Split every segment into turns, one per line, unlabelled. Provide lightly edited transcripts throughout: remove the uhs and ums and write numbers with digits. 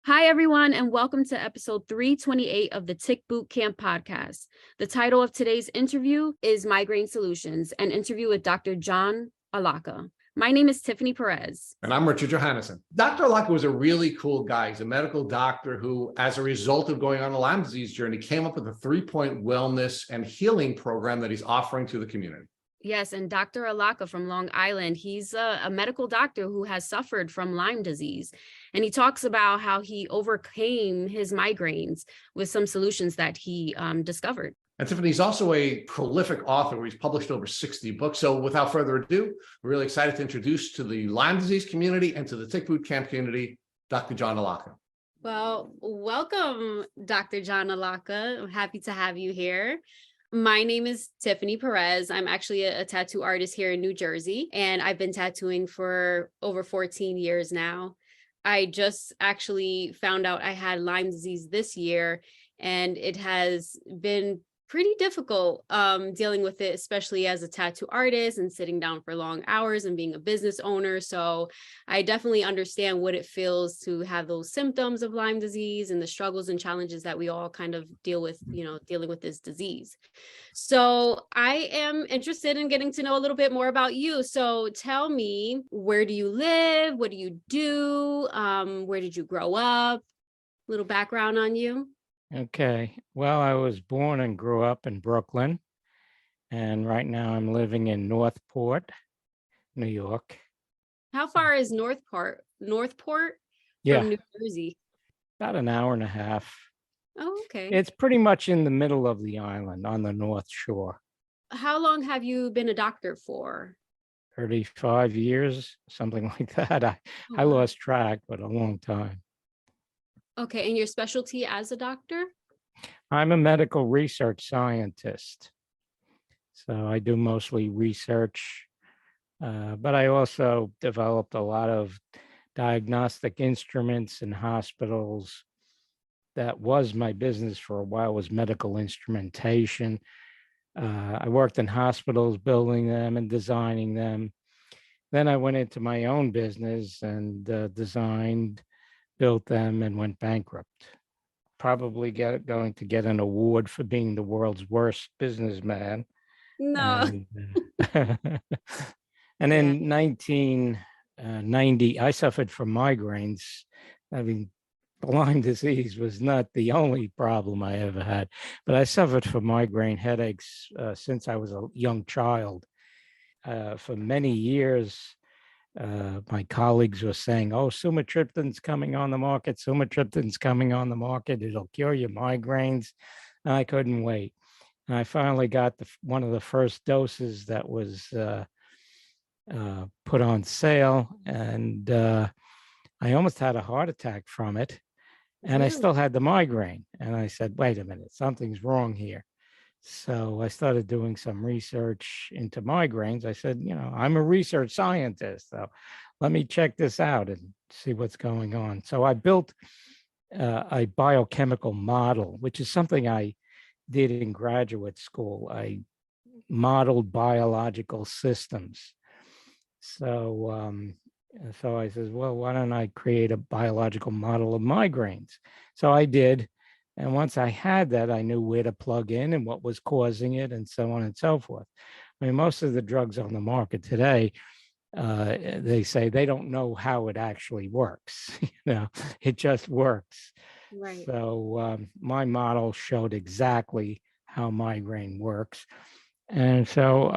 Hi, everyone, and welcome to episode 328 of the Tick Boot Camp podcast. The title of today's interview is Migraine Solutions, an interview with Dr. John Allocca. My name is Tiffany Perez.
And I'm Richard Johannesson. Dr. Allocca was a really cool guy. He's a medical doctor who, as a result of going on a Lyme disease journey, came up with a 3-point wellness and healing program that he's offering to the community.
Yes, and Dr. Allocca from Long Island, he's a medical doctor who has suffered from Lyme disease. And he talks about how he overcame his migraines with some solutions that he discovered.
And Tiffany, he's also a prolific author where he's published over 60 books. So without further ado, we're really excited to introduce to the Lyme disease community and to the Tick Boot Camp community, Dr. John Allocca.
Well, welcome, Dr. John Allocca. I'm happy to have you here. My name is Tiffany Perez. I'm actually a tattoo artist here in New Jersey, and I've been tattooing for over 14 years now. I just actually found out I had Lyme disease this year, and it has been pretty difficult dealing with it, especially as a tattoo artist and sitting down for long hours and being a business owner. So I definitely understand what it feels to have those symptoms of Lyme disease and the struggles and challenges that we all kind of deal with, dealing with this disease. So I am interested in getting to know a little bit more about you. So tell me, where do you live? What do you do? Where did you grow up? A little background on you.
Okay. Well, I was born and grew up in Brooklyn, and right now I'm living in Northport, New York.
How far is Northport
Yeah,
from New Jersey?
about an hour and a half.
Oh, okay.
It's pretty much in the middle of the island on the North Shore.
How long have you been a doctor for?
35 years, something like that. I lost track, but a long time.
Okay, and your specialty as a doctor?
I'm a medical research scientist. So I do mostly research, but I also developed a lot of diagnostic instruments in hospitals. That was my business for a while, was medical instrumentation. I worked in hospitals, building them and designing them. Then I went into my own business and designed, built them, and went bankrupt. Probably going to get an award for being the world's worst businessman.
No.
And in 1990, I suffered from migraines. I mean, Lyme disease was not the only problem I ever had, but I suffered from migraine headaches since I was a young child. For many years, my colleagues were saying, "Oh, sumatriptan's coming on the market. Sumatriptan's coming on the market. It'll cure your migraines." And I couldn't wait. And I finally got one of the first doses that was put on sale, and I almost had a heart attack from it. And I still had the migraine. And I said, "Wait a minute, something's wrong here." So I started doing some research into migraines. I said, I'm a research scientist, so let me check this out and see what's going on. So I built a biochemical model, which is something I did in graduate school. I modeled biological systems. So I said, well, why don't I create a biological model of migraines? So I did. And once I had that, I knew where to plug in and what was causing it and so on and so forth. I mean, most of the drugs on the market today, they say they don't know how it actually works. It just works.
Right.
So my model showed exactly how migraine works. And so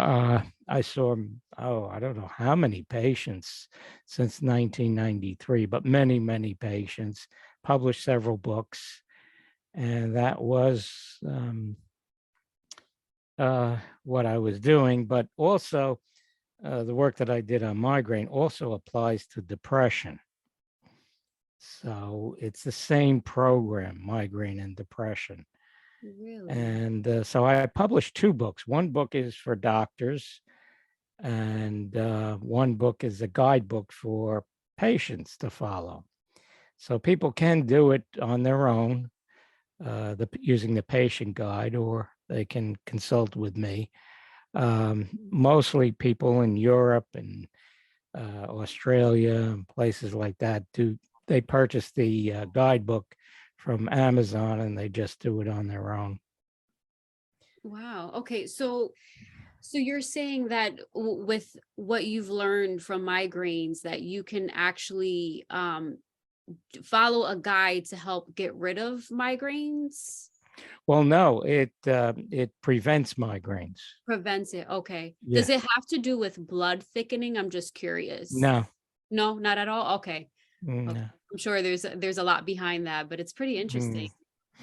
I saw, I don't know how many patients since 1993, but many, many patients, published several books. And that was what I was doing. But also the work that I did on migraine also applies to depression. So it's the same program, migraine and depression.
Really?
And so I published 2 books. One book is for doctors, and one book is a guidebook for patients to follow. So people can do it on their own, using the patient guide, or they can consult with me. Mostly people in Europe and Australia and places like that do they purchased the guidebook from Amazon and they just do it on their own.
Wow. Okay. So you're saying that with what you've learned from migraines, that you can actually follow a guide to help get rid of migraines?
Well, no, it prevents migraines.
Prevents it. Okay.
Yeah.
Does it have to do with blood thickening? I'm just curious.
No.
No, not at all. Okay. Okay.
No.
I'm sure there's a lot behind that, but it's pretty interesting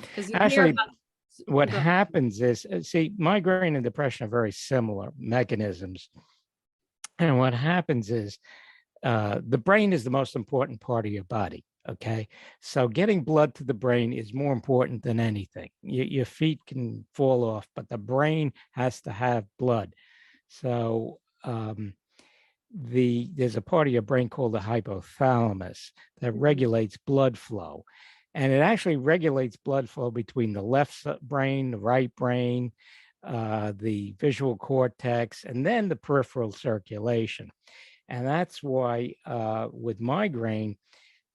because you hear
Actually,
about.
what
Go ahead.
happens is, see, migraine and depression are very similar mechanisms. And what happens is the brain is the most important part of your body. Okay. So getting blood to the brain is more important than anything. Your feet can fall off, but the brain has to have blood. So there's a part of your brain called the hypothalamus that regulates blood flow. And it actually regulates blood flow between the left brain, the right brain, the visual cortex, and then the peripheral circulation. And that's why with migraine,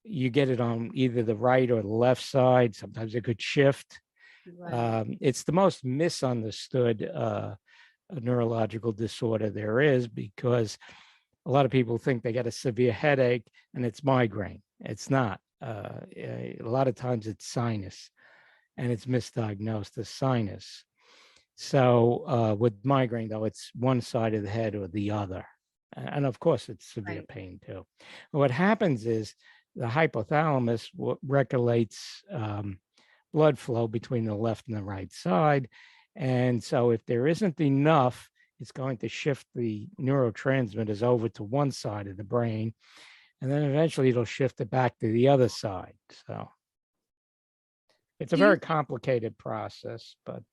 you get it on either the right or the left side. Sometimes it could shift.
Right.
It's the most misunderstood neurological disorder there is, because a lot of people think they got a severe headache and it's migraine. It's not. A lot of times it's sinus, and it's misdiagnosed as sinus. So with migraine, though, it's one side of the head or the other. And of course, it's severe
Right.
pain too. What happens is the hypothalamus regulates blood flow between the left and the right side. And so if there isn't enough, it's going to shift the neurotransmitters over to one side of the brain. And then eventually it'll shift it back to the other side. So it's a
Do you
very complicated process, but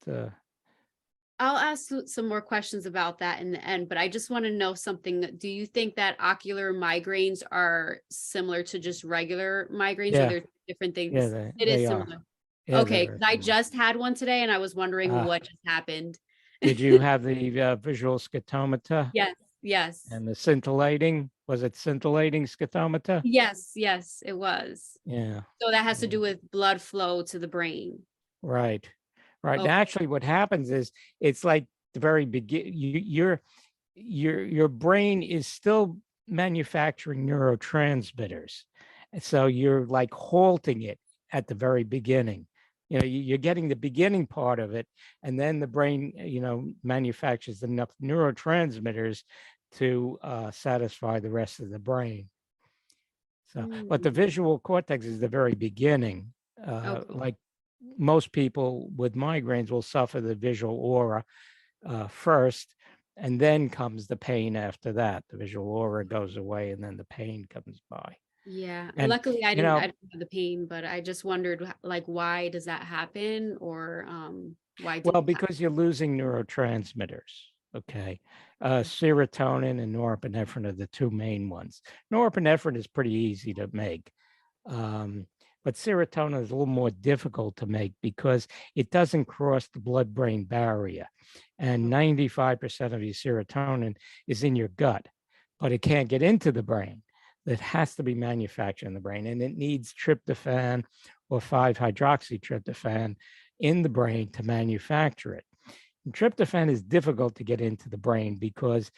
I'll ask some more questions about that in the end, but I just want to know something. Do you think that ocular migraines are similar to just regular migraines, or
yeah,
they're different
yeah,
things?
they,
It is
they are.
similar.
Yeah,
Okay,
they're
'cause I
similar.
just had one today and I was wondering
Uh,
what just happened.
did you have the visual scotometer
Yes, yes,
and the scintillating? Was it scintillating scotometer?
yes, it was.
Yeah,
So that has to
yeah.
do with blood flow to the brain.
Right. Right. Now,
Okay.
actually, what happens is it's like the very begin. Your brain is still manufacturing neurotransmitters, and so you're like halting it at the very beginning. You know, you're getting the beginning part of it, and then the brain, manufactures enough neurotransmitters to satisfy the rest of the brain. So, but the
Mm,
visual cortex is the very beginning.
okay.
Like most people with migraines will suffer the visual aura first, and then comes the pain after that. The visual aura goes away, and then the pain comes by.
Yeah.
And
Luckily
you know,
I didn't have the pain, but I just wondered like why does that happen, or why did
well,
that?
because you're losing neurotransmitters. Okay, serotonin and norepinephrine are the two main ones. Norepinephrine is pretty easy to make. Um, but serotonin is a little more difficult to make because it doesn't cross the blood-brain barrier. And 95% of your serotonin is in your gut, but it can't get into the brain. It has to be manufactured in the brain, and it needs tryptophan or 5-hydroxytryptophan in the brain to manufacture it. And tryptophan is difficult to get into the brain because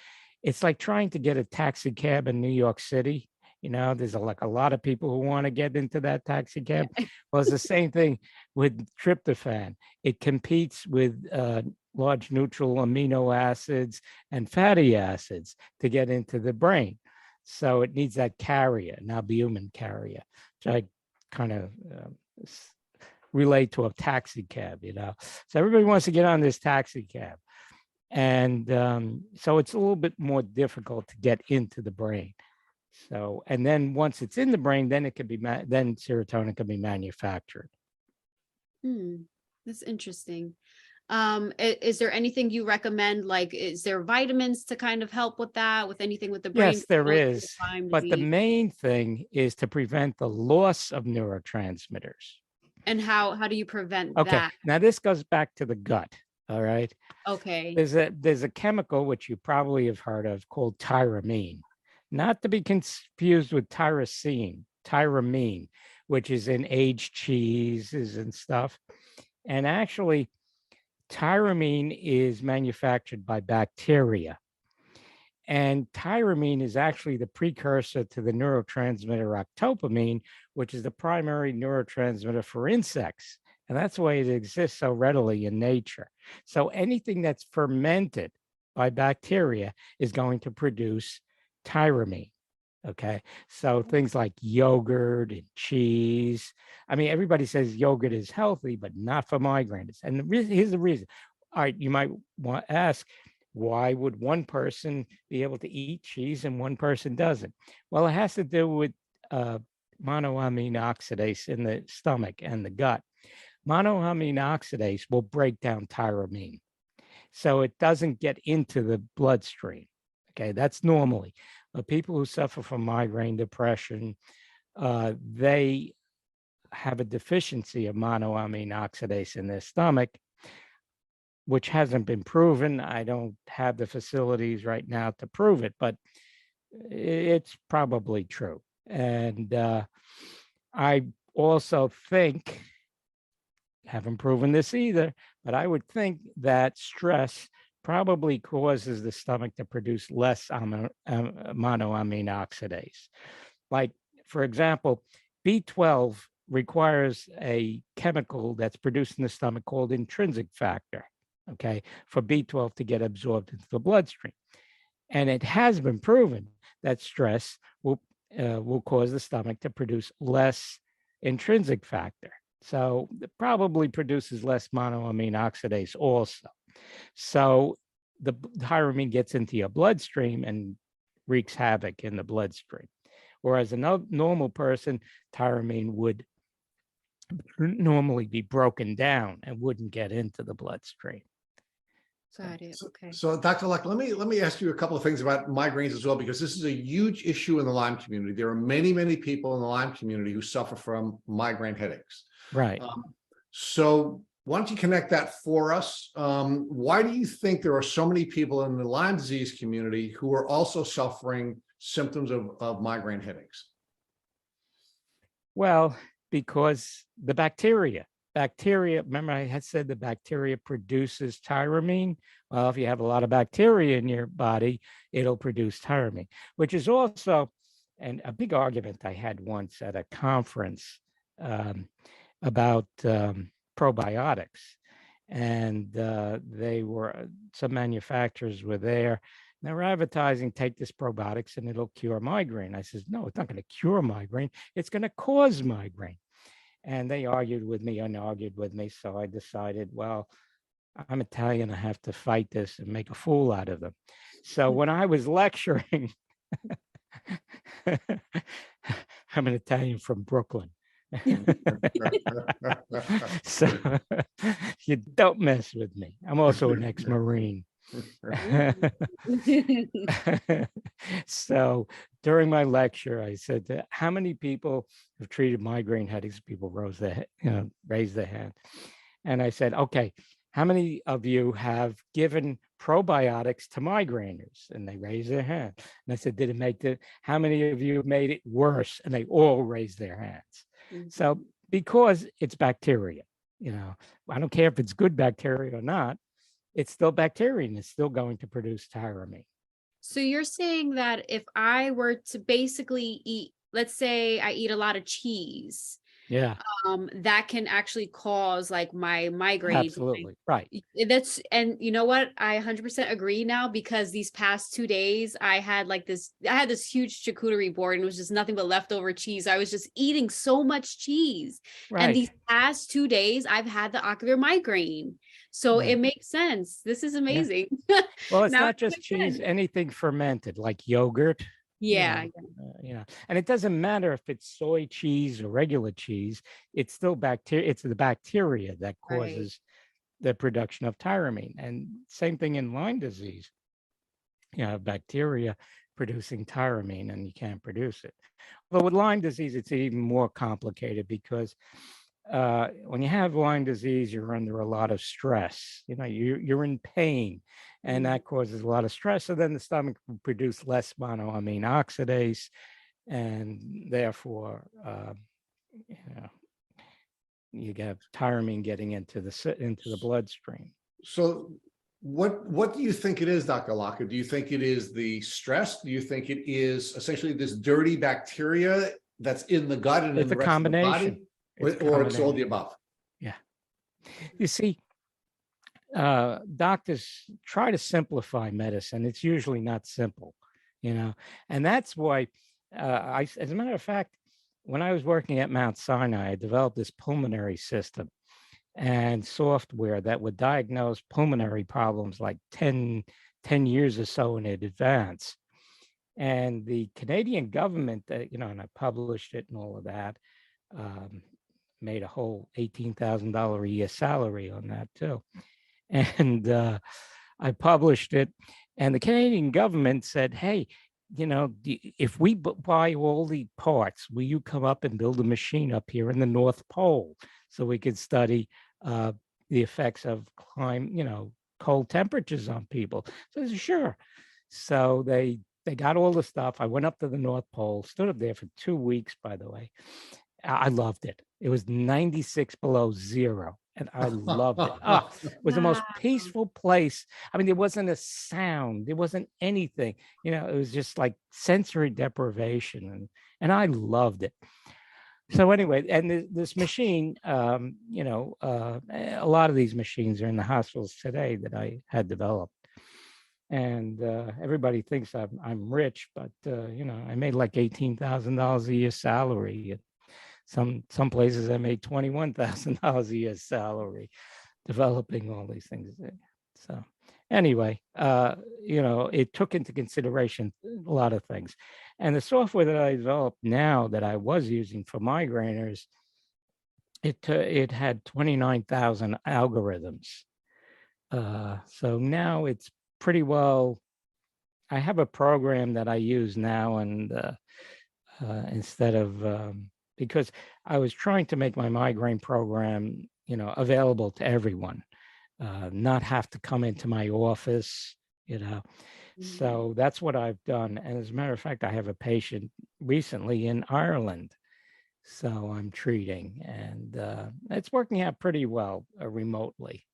it's like trying to get a taxi cab in New York City. There's like a lot of people who want to get into that taxi cab.
Yeah.
Well, it's the same thing with tryptophan. It competes with large neutral amino acids and fatty acids to get into the brain. So it needs that carrier, an albumin carrier, which I kind of relate to a taxi cab. So everybody wants to get on this taxi cab. And so it's a little bit more difficult to get into the brain. So, and then once it's in the brain, then it can be, then serotonin can be manufactured.
That's interesting. Is there anything you recommend? Like, is there vitamins to kind of help with that, with anything with the brain?
Yes, there
Going through
is.
the Lyme
But the
disease?
main thing is to prevent the loss of neurotransmitters.
And how do you prevent
Okay,
that?
now this goes back to the gut. All right.
Okay.
There's a chemical which you probably have heard of called tyramine, not to be confused with tyrosine. tyramine, which is in aged cheeses and stuff. And actually, tyramine is manufactured by bacteria. And tyramine is actually the precursor to the neurotransmitter octopamine, which is the primary neurotransmitter for insects. And that's why it exists so readily in nature. So anything that's fermented by bacteria is going to produce tyramine. Okay. So things like yogurt and cheese. I mean, everybody says yogurt is healthy, but not for migraines. And here's the reason. All right, you might want to ask, why would one person be able to eat cheese and one person doesn't? Well, it has to do with monoamine oxidase in the stomach and the gut. Monoamine oxidase will break down tyramine, so it doesn't get into the bloodstream. Okay, that's normally. People who suffer from migraine, depression, they have a deficiency of monoamine oxidase in their stomach, which hasn't been proven. I don't have the facilities right now to prove it, but it's probably true. And I also think, haven't proven this either, but I would think that stress probably causes the stomach to produce less monoamine oxidase. Like, for example, B12 requires a chemical that's produced in the stomach called intrinsic factor, okay, for B12 to get absorbed into the bloodstream. And it has been proven that stress will cause the stomach to produce less intrinsic factor. So it probably produces less monoamine oxidase also. So the tyramine gets into your bloodstream and wreaks havoc in the bloodstream. Whereas a normal person, tyramine would normally be broken down and wouldn't get into the bloodstream.
Got it. Okay.
So Dr. Luck, let me ask you a couple of things about migraines as well, because this is a huge issue in the Lyme community. There are many, many people in the Lyme community who suffer from migraine headaches.
Right.
So why don't you connect that for us? Why do you think there are so many people in the Lyme disease community who are also suffering symptoms of migraine headaches?
Well, because the bacteria, remember I had said the bacteria produces tyramine. Well, if you have a lot of bacteria in your body, it'll produce tyramine, which is also, and a big argument I had once at a conference about probiotics. And some manufacturers were there. They were advertising, take this probiotics and it'll cure migraine. I says, no, it's not going to cure migraine. It's going to cause migraine. And they argued with me and argued with me. So I decided, well, I'm Italian. I have to fight this and make a fool out of them. So when I was lecturing, I'm an Italian from Brooklyn. So you don't mess with me. I'm also an ex-Marine. So during my lecture, I said, how many people have treated migraine headaches? People raised their hand. And I said, okay, how many of you have given probiotics to migraineurs? And they raised their hand. And I said, how many of you made it worse? And they all raised their hands. Mm-hmm. So because it's bacteria, I don't care if it's good bacteria or not, it's still bacteria and it's still going to produce tyramine.
So you're saying that if I were to basically eat, let's say I eat a lot of cheese,
yeah,
that can actually cause like my migraine.
Absolutely. Right.
And you know what? I 100% agree now, because these past 2 days I had this huge charcuterie board and it was just nothing but leftover cheese. I was just eating so much cheese. Right. And these past 2 days I've had the ocular migraine. So It makes sense. This is amazing.
Yeah. Well, it's not just cheese, anything fermented like yogurt.
Yeah.
And it doesn't matter if it's soy cheese or regular cheese, it's still bacteria. It's the bacteria that causes the production of tyramine. And same thing in Lyme disease. You have bacteria producing tyramine and you can't produce it. But with Lyme disease, it's even more complicated because when you have Lyme disease, you're under a lot of stress. You're in pain, and that causes a lot of stress. So then the stomach will produce less monoamine oxidase, and therefore, you know, you get tyramine getting into the bloodstream.
So what do you think it is, Dr. Allocca? Do you think it is the stress? Do you think it is essentially this dirty bacteria that's in the gut and in
It's
the
a
rest of the body?
combination. It's a
Or it's all
combination.
the above?
Yeah. You see, doctors try to simplify medicine. It's usually not simple, and that's why as a matter of fact, when I was working at Mount Sinai, I developed this pulmonary system and software that would diagnose pulmonary problems like 10 years or so in advance. And the Canadian government, and I published it and all of that, made a whole $18,000 a year salary on that too. And I published it, and the Canadian government said, hey, if we buy all the parts, will you come up and build a machine up here in the North Pole so we could study the effects of cold temperatures on people? So I said, sure. So they got all the stuff. I went up to the North Pole, stood up there for 2 weeks, by the way. I loved it. It was 96 below zero, and I loved it. It was the most
Wow.
peaceful place. I mean, there wasn't a sound. There wasn't anything. It was just like sensory deprivation, and I loved it. So anyway, and this machine, a lot of these machines are in the hospitals today that I had developed. And everybody thinks I'm rich, but I made like $18,000 a year salary. Some places I made $21,000 a year salary developing all these things. So anyway, it took into consideration a lot of things. And the software that I developed now that I was using for migraineurs, it had 29,000 algorithms. So now it's pretty well, I have a program that I use now, and instead of, because I was trying to make my migraine program, available to everyone, not have to come into my office, So that's what I've done. And as a matter of fact, I have a patient recently in Ireland, so I'm treating, and it's working out pretty well remotely.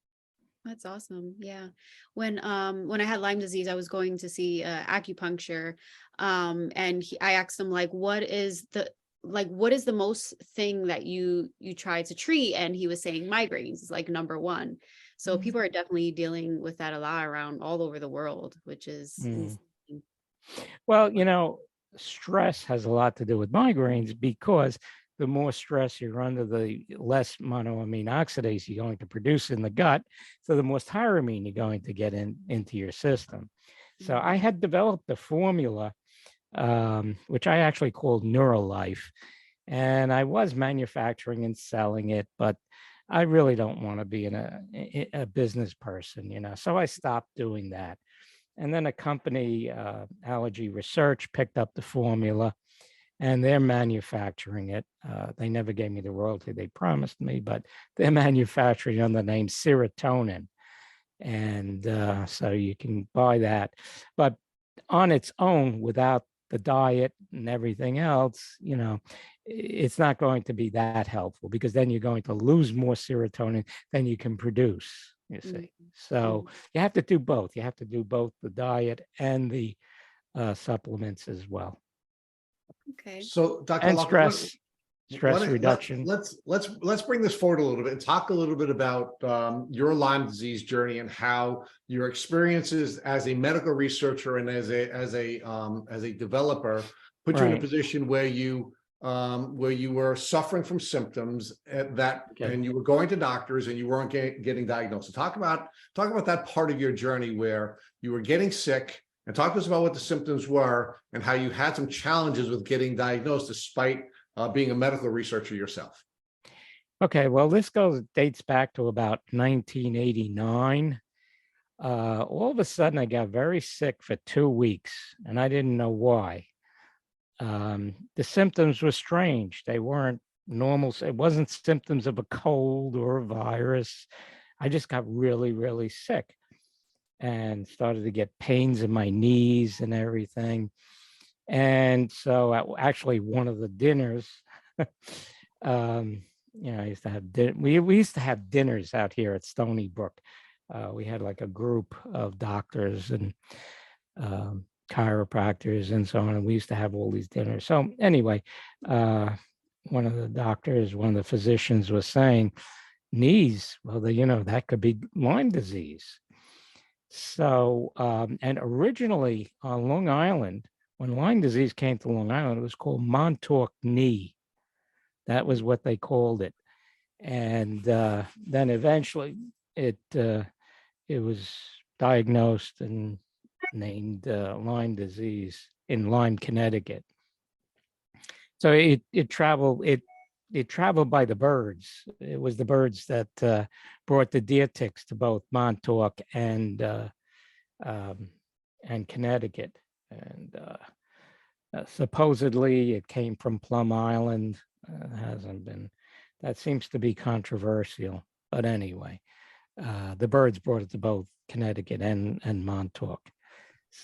That's awesome. Yeah. When I had Lyme disease, I was going to see acupuncture. And I asked him what is the most thing that you try to treat? And he was saying migraines is like number one. So people are definitely dealing with that a lot around all over the world, which is insane.
Well, stress has a lot to do with migraines, because the more stress you're under, the less monoamine oxidase you're going to produce in the gut. So the more tyramine you're going to get into your system. So I had developed a formula, which I actually called Neurolife. And I was manufacturing and selling it, but I really don't want to be a business person, so I stopped doing that. And then a company, Allergy Research, picked up the formula, and they're manufacturing it. They never gave me the royalty they promised me, but they're manufacturing under the name serotonin. And so you can buy that. But on its own, without the diet and everything else, it's not going to be that helpful, because then you're going to lose more serotonin than you can produce, you see. So you have to do both. You have to do both the diet and the supplements as well.
Okay.
So, Dr.
And
Allocca,
stress reduction.
Let's bring this forward a little bit and talk a little bit about your Lyme disease journey and how your experiences as a medical researcher and as a developer put you in a position where you were suffering from symptoms and you were going to doctors and you weren't getting diagnosed. So talk about that part of your journey where you were getting sick, and talk to us about what the symptoms were and how you had some challenges with getting diagnosed despite being a medical researcher yourself.
Okay, well, this dates back to about 1989. All of a sudden, I got very sick for 2 weeks, and I didn't know why. The symptoms were strange. They weren't normal. It wasn't symptoms of a cold or a virus. I just got really, really sick and started to get pains in my knees and everything. And so actually one of the dinners, I used to have we used to have dinners out here at Stony Brook. We had like a group of doctors and chiropractors and so on, and we used to have all these dinners. So anyway, one of the physicians was saying, knees, well, that could be Lyme disease. So, and originally on Long Island, when Lyme disease came to Long Island, it was called Montauk knee. That was what they called it. And then eventually it was diagnosed and named Lyme disease in Lyme, Connecticut. So it traveled by the birds. It was the birds that brought the deer ticks to both Montauk and Connecticut. And supposedly it came from Plum Island. Hasn't been. That seems to be controversial. But anyway, the birds brought it to both Connecticut and Montauk.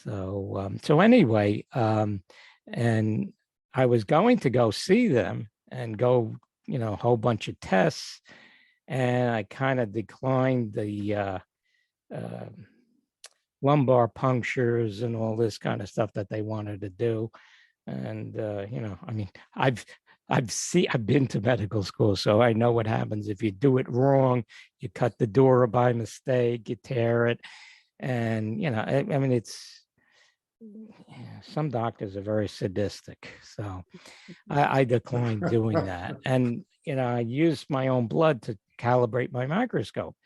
So anyway, and I was going to go see them and go, a whole bunch of tests, and I kind of declined the lumbar punctures and all this kind of stuff that they wanted to do. And I mean, I've been to medical school, so I know what happens if you do it wrong. You cut the dura by mistake, you tear it, and I mean, it's some doctors are very sadistic, so I declined doing that. And I used my own blood to calibrate my microscope,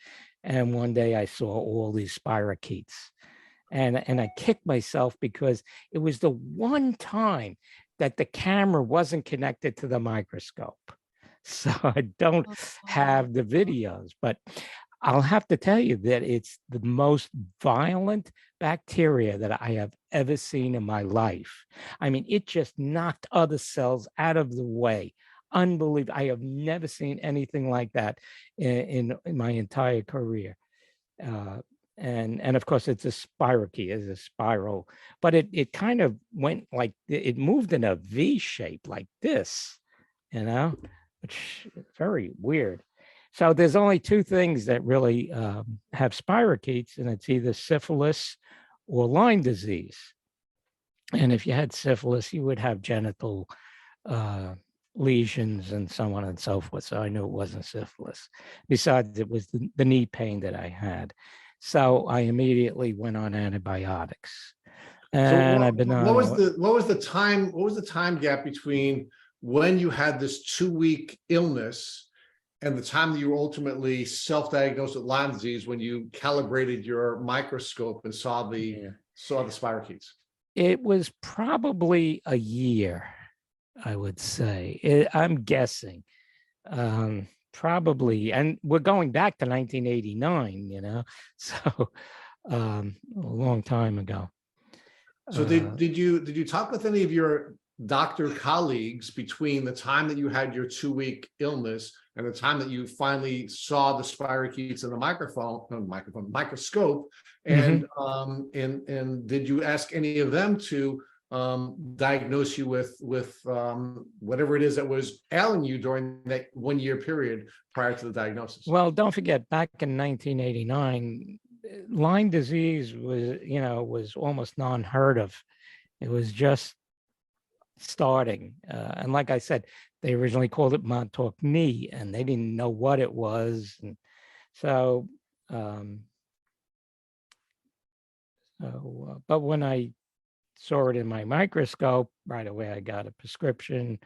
and one day I saw all these spirochetes, and I kicked myself because it was the one time that the camera wasn't connected to the microscope. So I don't have the videos, but I'll have to tell you that it's the most violent bacteria that I have ever seen in my life. I mean, it just knocked other cells out of the way. Unbelievable. I have never seen anything like that in my entire career. And of course, it's a spirochete, it's a spiral, but it kind of went like, it moved in a V shape like this, which is very weird. So there's only two things that really have spirochetes, and it's either syphilis or Lyme disease. And if you had syphilis, you would have genital lesions and so on and so forth. So I knew it wasn't syphilis. Besides, it was the knee pain that I had. So I immediately went on antibiotics. And I've been on.
What was the time gap between when you had this 2-week illness and the time that you were ultimately self-diagnosed with Lyme disease, when you calibrated your microscope and saw the spirochetes?
It was probably a year, I would say. I'm guessing. Probably, and we're going back to 1989, so a long time ago.
So did you talk with any of your doctor colleagues between the time that you had your 2-week illness and the time that you finally saw the spirochetes in the microscope? And and did you ask any of them to diagnose you with whatever it is that was ailing you during that 1-year period prior to the diagnosis?
Well, don't forget, back in 1989, Lyme disease was almost non-heard of. It was just starting. And like I said, they originally called it Montauk knee, and they didn't know what it was. And so, but when I saw it in my microscope, right away I got a prescription.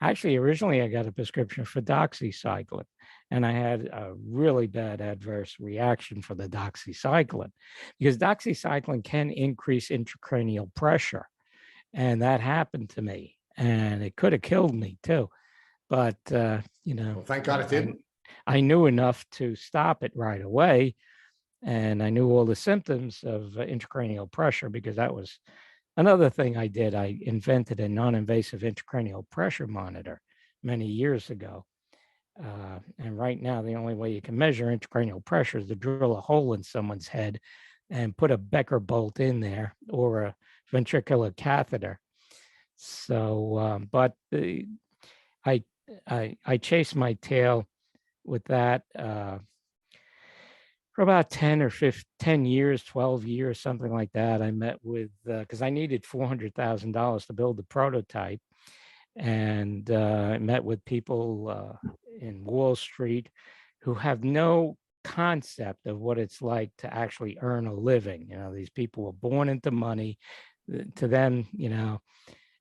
Actually, originally I got a prescription for doxycycline, and I had a really bad adverse reaction for the doxycycline because doxycycline can increase intracranial pressure, and that happened to me, and it could have killed me too. But
Well, thank God it didn't.
I knew enough to stop it right away, and I knew all the symptoms of intracranial pressure because that was another thing I did. I invented a non-invasive intracranial pressure monitor many years ago. And right now, the only way you can measure intracranial pressure is to drill a hole in someone's head and put a Becker bolt in there or a ventricular catheter. So, but I, I chased my tail with that for about 10 or 15, 10 years, 12 years, something like that. I met with, because I needed $400,000 to build the prototype. And I met with people in Wall Street who have no concept of what it's like to actually earn a living. You know, these people were born into money. To them, you know,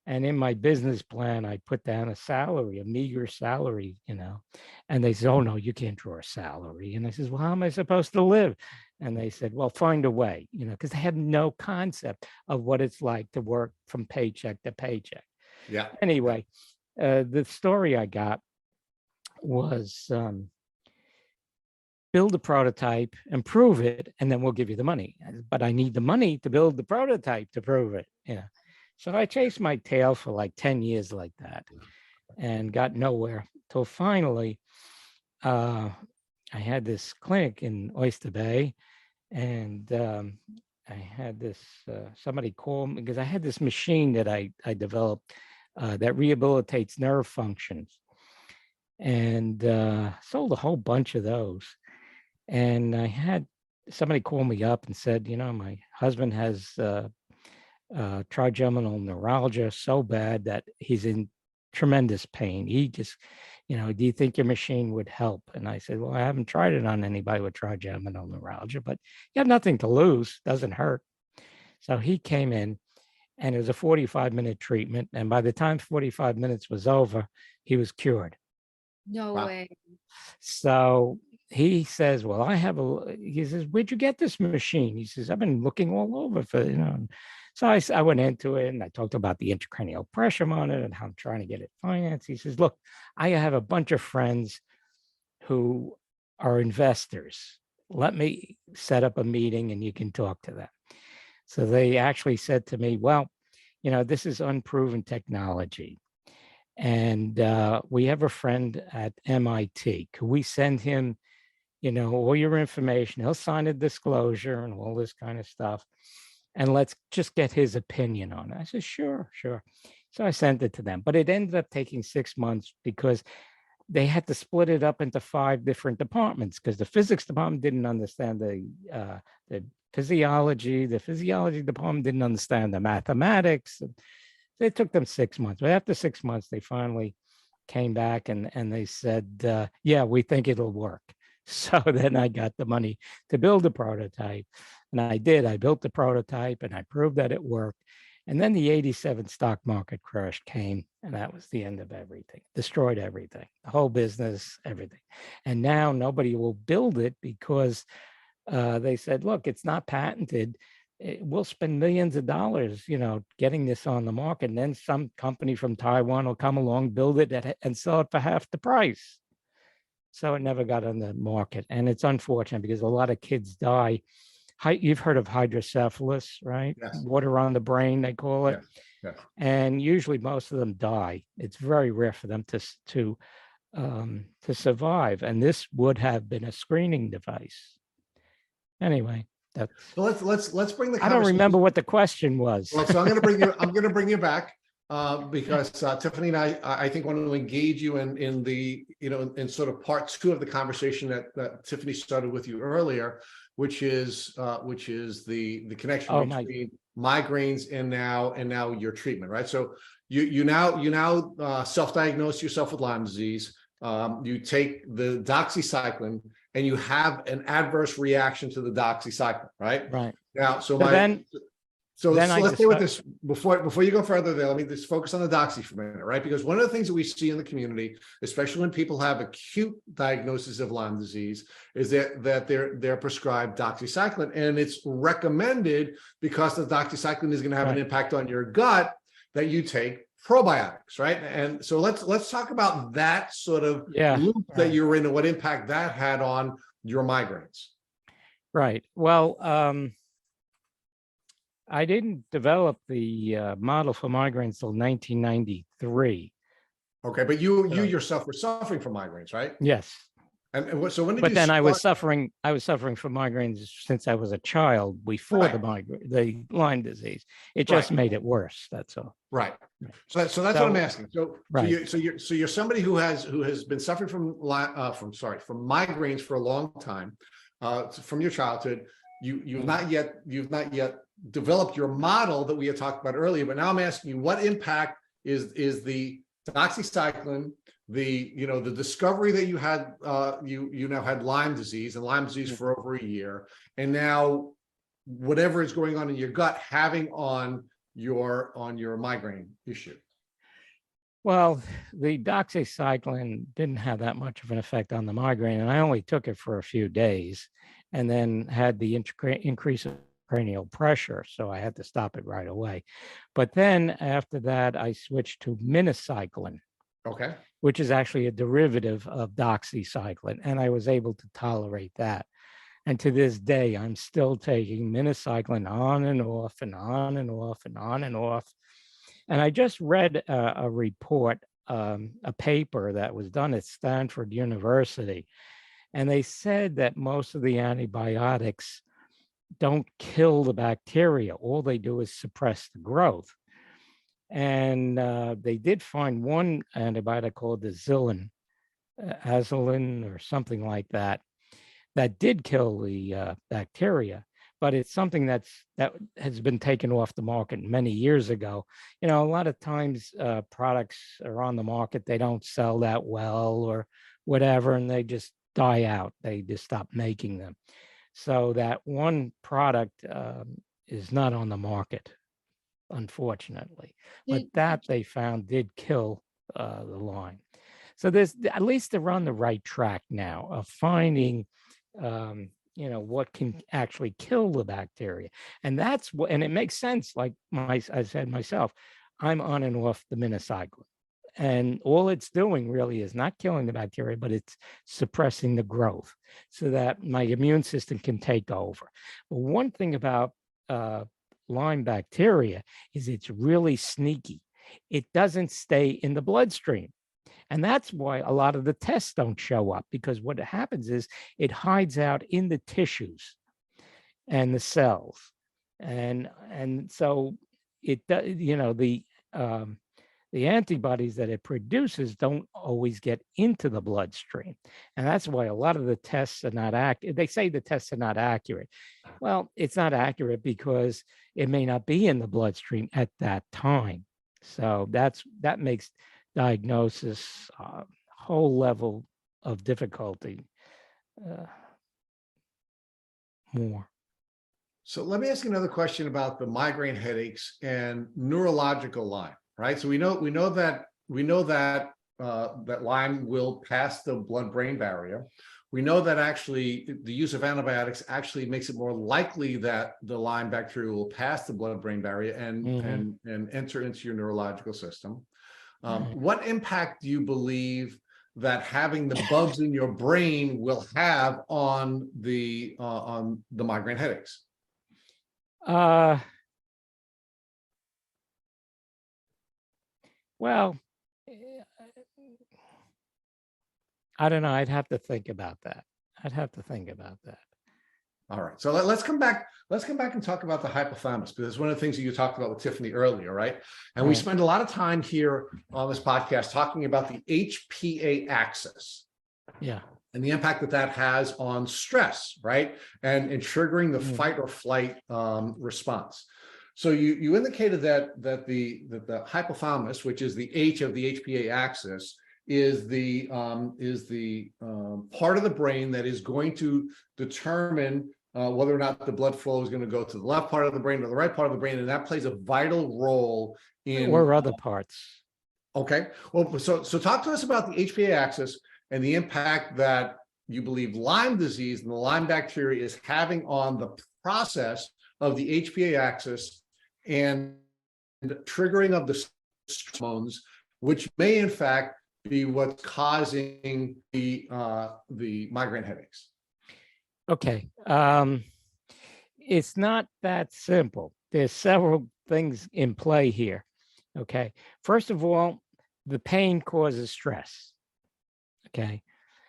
and in my business plan, I put down a salary, a meager salary, you know, and they said, oh, no, you can't draw a salary. And I says, well, how am I supposed to live? And they said, well, find a way, you know, because they have no concept of what it's like to work from paycheck to paycheck.
Yeah.
Anyway, the story I got was build a prototype, improve it, and then we'll give you the money. But I need the money to build the prototype to prove it. You know, so I chased my tail for like 10 years like that and got nowhere till finally I had this clinic in Oyster Bay, and I had this somebody call me because I had this machine that I developed that rehabilitates nerve functions, and sold a whole bunch of those. And I had somebody call me up and said, you know, my husband has trigeminal neuralgia so bad that he's in tremendous pain. He just, you know, do you think your machine would help? And I said, well, I haven't tried it on anybody with trigeminal neuralgia, but you have nothing to lose, doesn't hurt. So he came in, and it was a 45-minute treatment. And by the time 45 minutes was over, he was cured.
No
Wow.
way.
So he says, well, he says, where'd you get this machine? He says, I've been looking all over for, you know. So I went into it and I talked about the intracranial pressure monitor and how I'm trying to get it financed. He says, look, I have a bunch of friends who are investors. Let me set up a meeting and you can talk to them. So they actually said to me, well, you know, this is unproven technology. And we have a friend at MIT. Could we send him, you know, all your information? He'll sign a disclosure and all this kind of stuff. And let's just get his opinion on it. I said, sure, sure. So I sent it to them, but it ended up taking 6 months because they had to split it up into 5 different departments because the physics department didn't understand the physiology. The physiology department didn't understand the mathematics. It took them 6 months, but after 6 months, they finally came back and they said, yeah, we think it'll work. So then I got the money to build a prototype, and I did. I built the prototype and I proved that it worked. And then the 87 stock market crash came, and that was the end of everything, destroyed everything, the whole business, everything. And now nobody will build it because they said, look, it's not patented. We'll spend millions of dollars, you know, getting this on the market. And then some company from Taiwan will come along, build it and sell it for half the price. So it never got on the market. And it's unfortunate because a lot of kids die. You've heard of hydrocephalus, right?
Yes.
Water on the brain, they call it.
Yes. Yes.
And usually most of them die. It's very rare for them to survive. And this would have been a screening device. Anyway, that's.
So let's bring the.
I don't remember what the question was.
Well, so I'm going to bring you back because Tiffany and I think want to engage you in the, you know, in sort of part 2 of the conversation that Tiffany started with you earlier, which is the connection between migraines and now your treatment, right? So you now self-diagnose yourself with Lyme disease. You take the doxycycline and you have an adverse reaction to the doxycycline, right?
Right.
Now,
So let's
stay with this before you go further there. Let me just focus on the doxy for a minute, right? Because one of the things that we see in the community, especially when people have acute diagnosis of Lyme disease, is that they're prescribed doxycycline, and it's recommended because the doxycycline is going to have an impact on your gut that you take probiotics, right? And so let's talk about that sort of loop that you're in and what impact that had on your migraines.
Right. Well, I didn't develop the model for migraines till 1993.
Okay, but you yourself were suffering from migraines, right?
Yes.
So when did
But
you
then I
start?
was suffering from migraines since I was a child before
Right,
the Lyme disease. It
right,
just made it worse. That's all.
right. So that's what I'm
So,
asking. So
right.
you're somebody who has been suffering from migraines for a long time, from your childhood. You've not yet developed your model that we had talked about earlier. But now I'm asking you, what impact is the doxycycline, the discovery that you had, you now had Lyme disease for over a year, and now whatever is going on in your gut having on your migraine issue?
Well, the doxycycline didn't have that much of an effect on the migraine, and I only took it for a few days and then had the increase of cranial pressure. So I had to stop it right away. But then after that, I switched to minocycline,
Okay.
which is actually a derivative of doxycycline, and I was able to tolerate that. And to this day, I'm still taking minocycline on and off and on and off and on and off. And I just read a report, a paper that was done at Stanford University, and they said that most of the antibiotics don't kill the bacteria. All they do is suppress the growth. And they did find one antibiotic called the azulin or something like that, that did kill the bacteria, but it's something that has been taken off the market many years ago. A lot of times products are on the market, they don't sell that well or whatever, and they just die out. They just stop making them. So that one product is not on the market, unfortunately. But that they found did kill the Lyme. So there's, at least they're on the right track now of finding what can actually kill the bacteria. And that's what, and it makes sense. Like I said myself, I'm on and off the minocycline. And all it's doing really is not killing the bacteria, but it's suppressing the growth so that my immune system can take over. But one thing about Lyme bacteria is it's really sneaky. It doesn't stay in the bloodstream. And that's why a lot of the tests don't show up, because what happens is it hides out in the tissues and the cells. And so it does, the antibodies that it produces don't always get into the bloodstream. And that's why a lot of the tests are not accurate. They say the tests are not accurate. Well, it's not accurate because it may not be in the bloodstream at that time. So that makes diagnosis whole level of difficulty more.
So let me ask you another question about the migraine headaches and neurological Lyme, right? So we know that that Lyme will pass the blood-brain barrier. We know that actually the use of antibiotics actually makes it more likely that the Lyme bacteria will pass the blood-brain barrier and enter into your neurological system. What impact do you believe that having the bugs in your brain will have on the migraine headaches?
Well, I don't know. I'd have to think about that.
All right. So let's come back. Let's come back and talk about the hypothalamus, because it's one of the things that you talked about with Tiffany earlier, right? And we spend a lot of time here on this podcast talking about the HPA axis.
Yeah.
And the impact that has on stress, right? And triggering the fight or flight response. So you indicated that the hypothalamus, which is the H of the HPA axis, is the part of the brain that is going to determine whether or not the blood flow is going to go to the left part of the brain or the right part of the brain, and that plays a vital role in
or other parts.
Okay, well, so talk to us about the HPA axis and the impact that you believe Lyme disease and the Lyme bacteria is having on the process of the HPA axis and triggering of the hormones, which may in fact be what's causing the migraine headaches.
Okay, it's not that simple. There's several things in play here. Okay, first of all, the pain causes stress. Okay,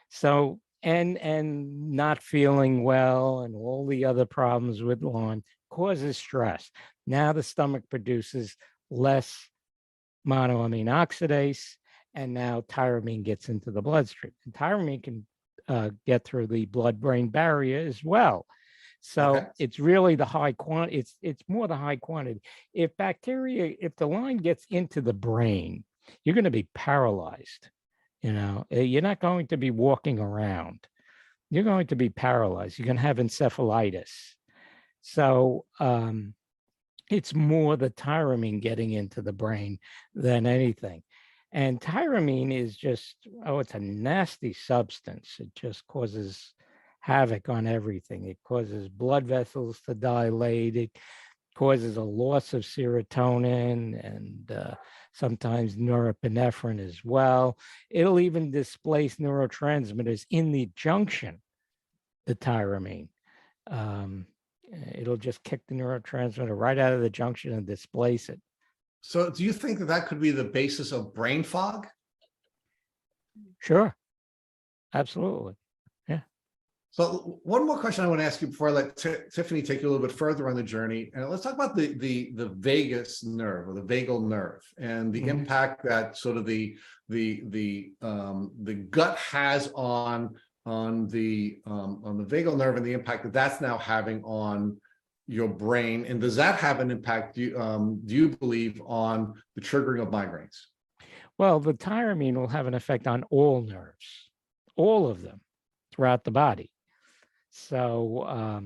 so and not feeling well and all the other problems with Lyme causes stress. Now the stomach produces less monoamine oxidase, and now tyramine gets into the bloodstream. And tyramine can get through the blood-brain barrier as well. So
Okay.
it's really the high quantity. It's more the high quantity. If the Lyme gets into the brain, you're going to be paralyzed. You're not going to be walking around. You're going to be paralyzed. You're going to have encephalitis. So it's more the tyramine getting into the brain than anything. And tyramine is just, it's a nasty substance. It just causes havoc on everything. It causes blood vessels to dilate. It causes a loss of serotonin and sometimes norepinephrine as well. It'll even displace neurotransmitters in the junction, the tyramine. It'll just kick the neurotransmitter right out of the junction and displace it.
So do you think that that could be the basis of brain fog?
Sure. Absolutely. Yeah.
So one more question I want to ask you before I let Tiffany take you a little bit further on the journey. And let's talk about the vagus nerve or the vagal nerve and the impact that sort of the gut has on the vagal nerve and the impact that that's now having on your brain. And does that have an impact, do you believe, on the triggering of migraines?
Well, the tyramine will have an effect on all nerves, all of them throughout the body. So,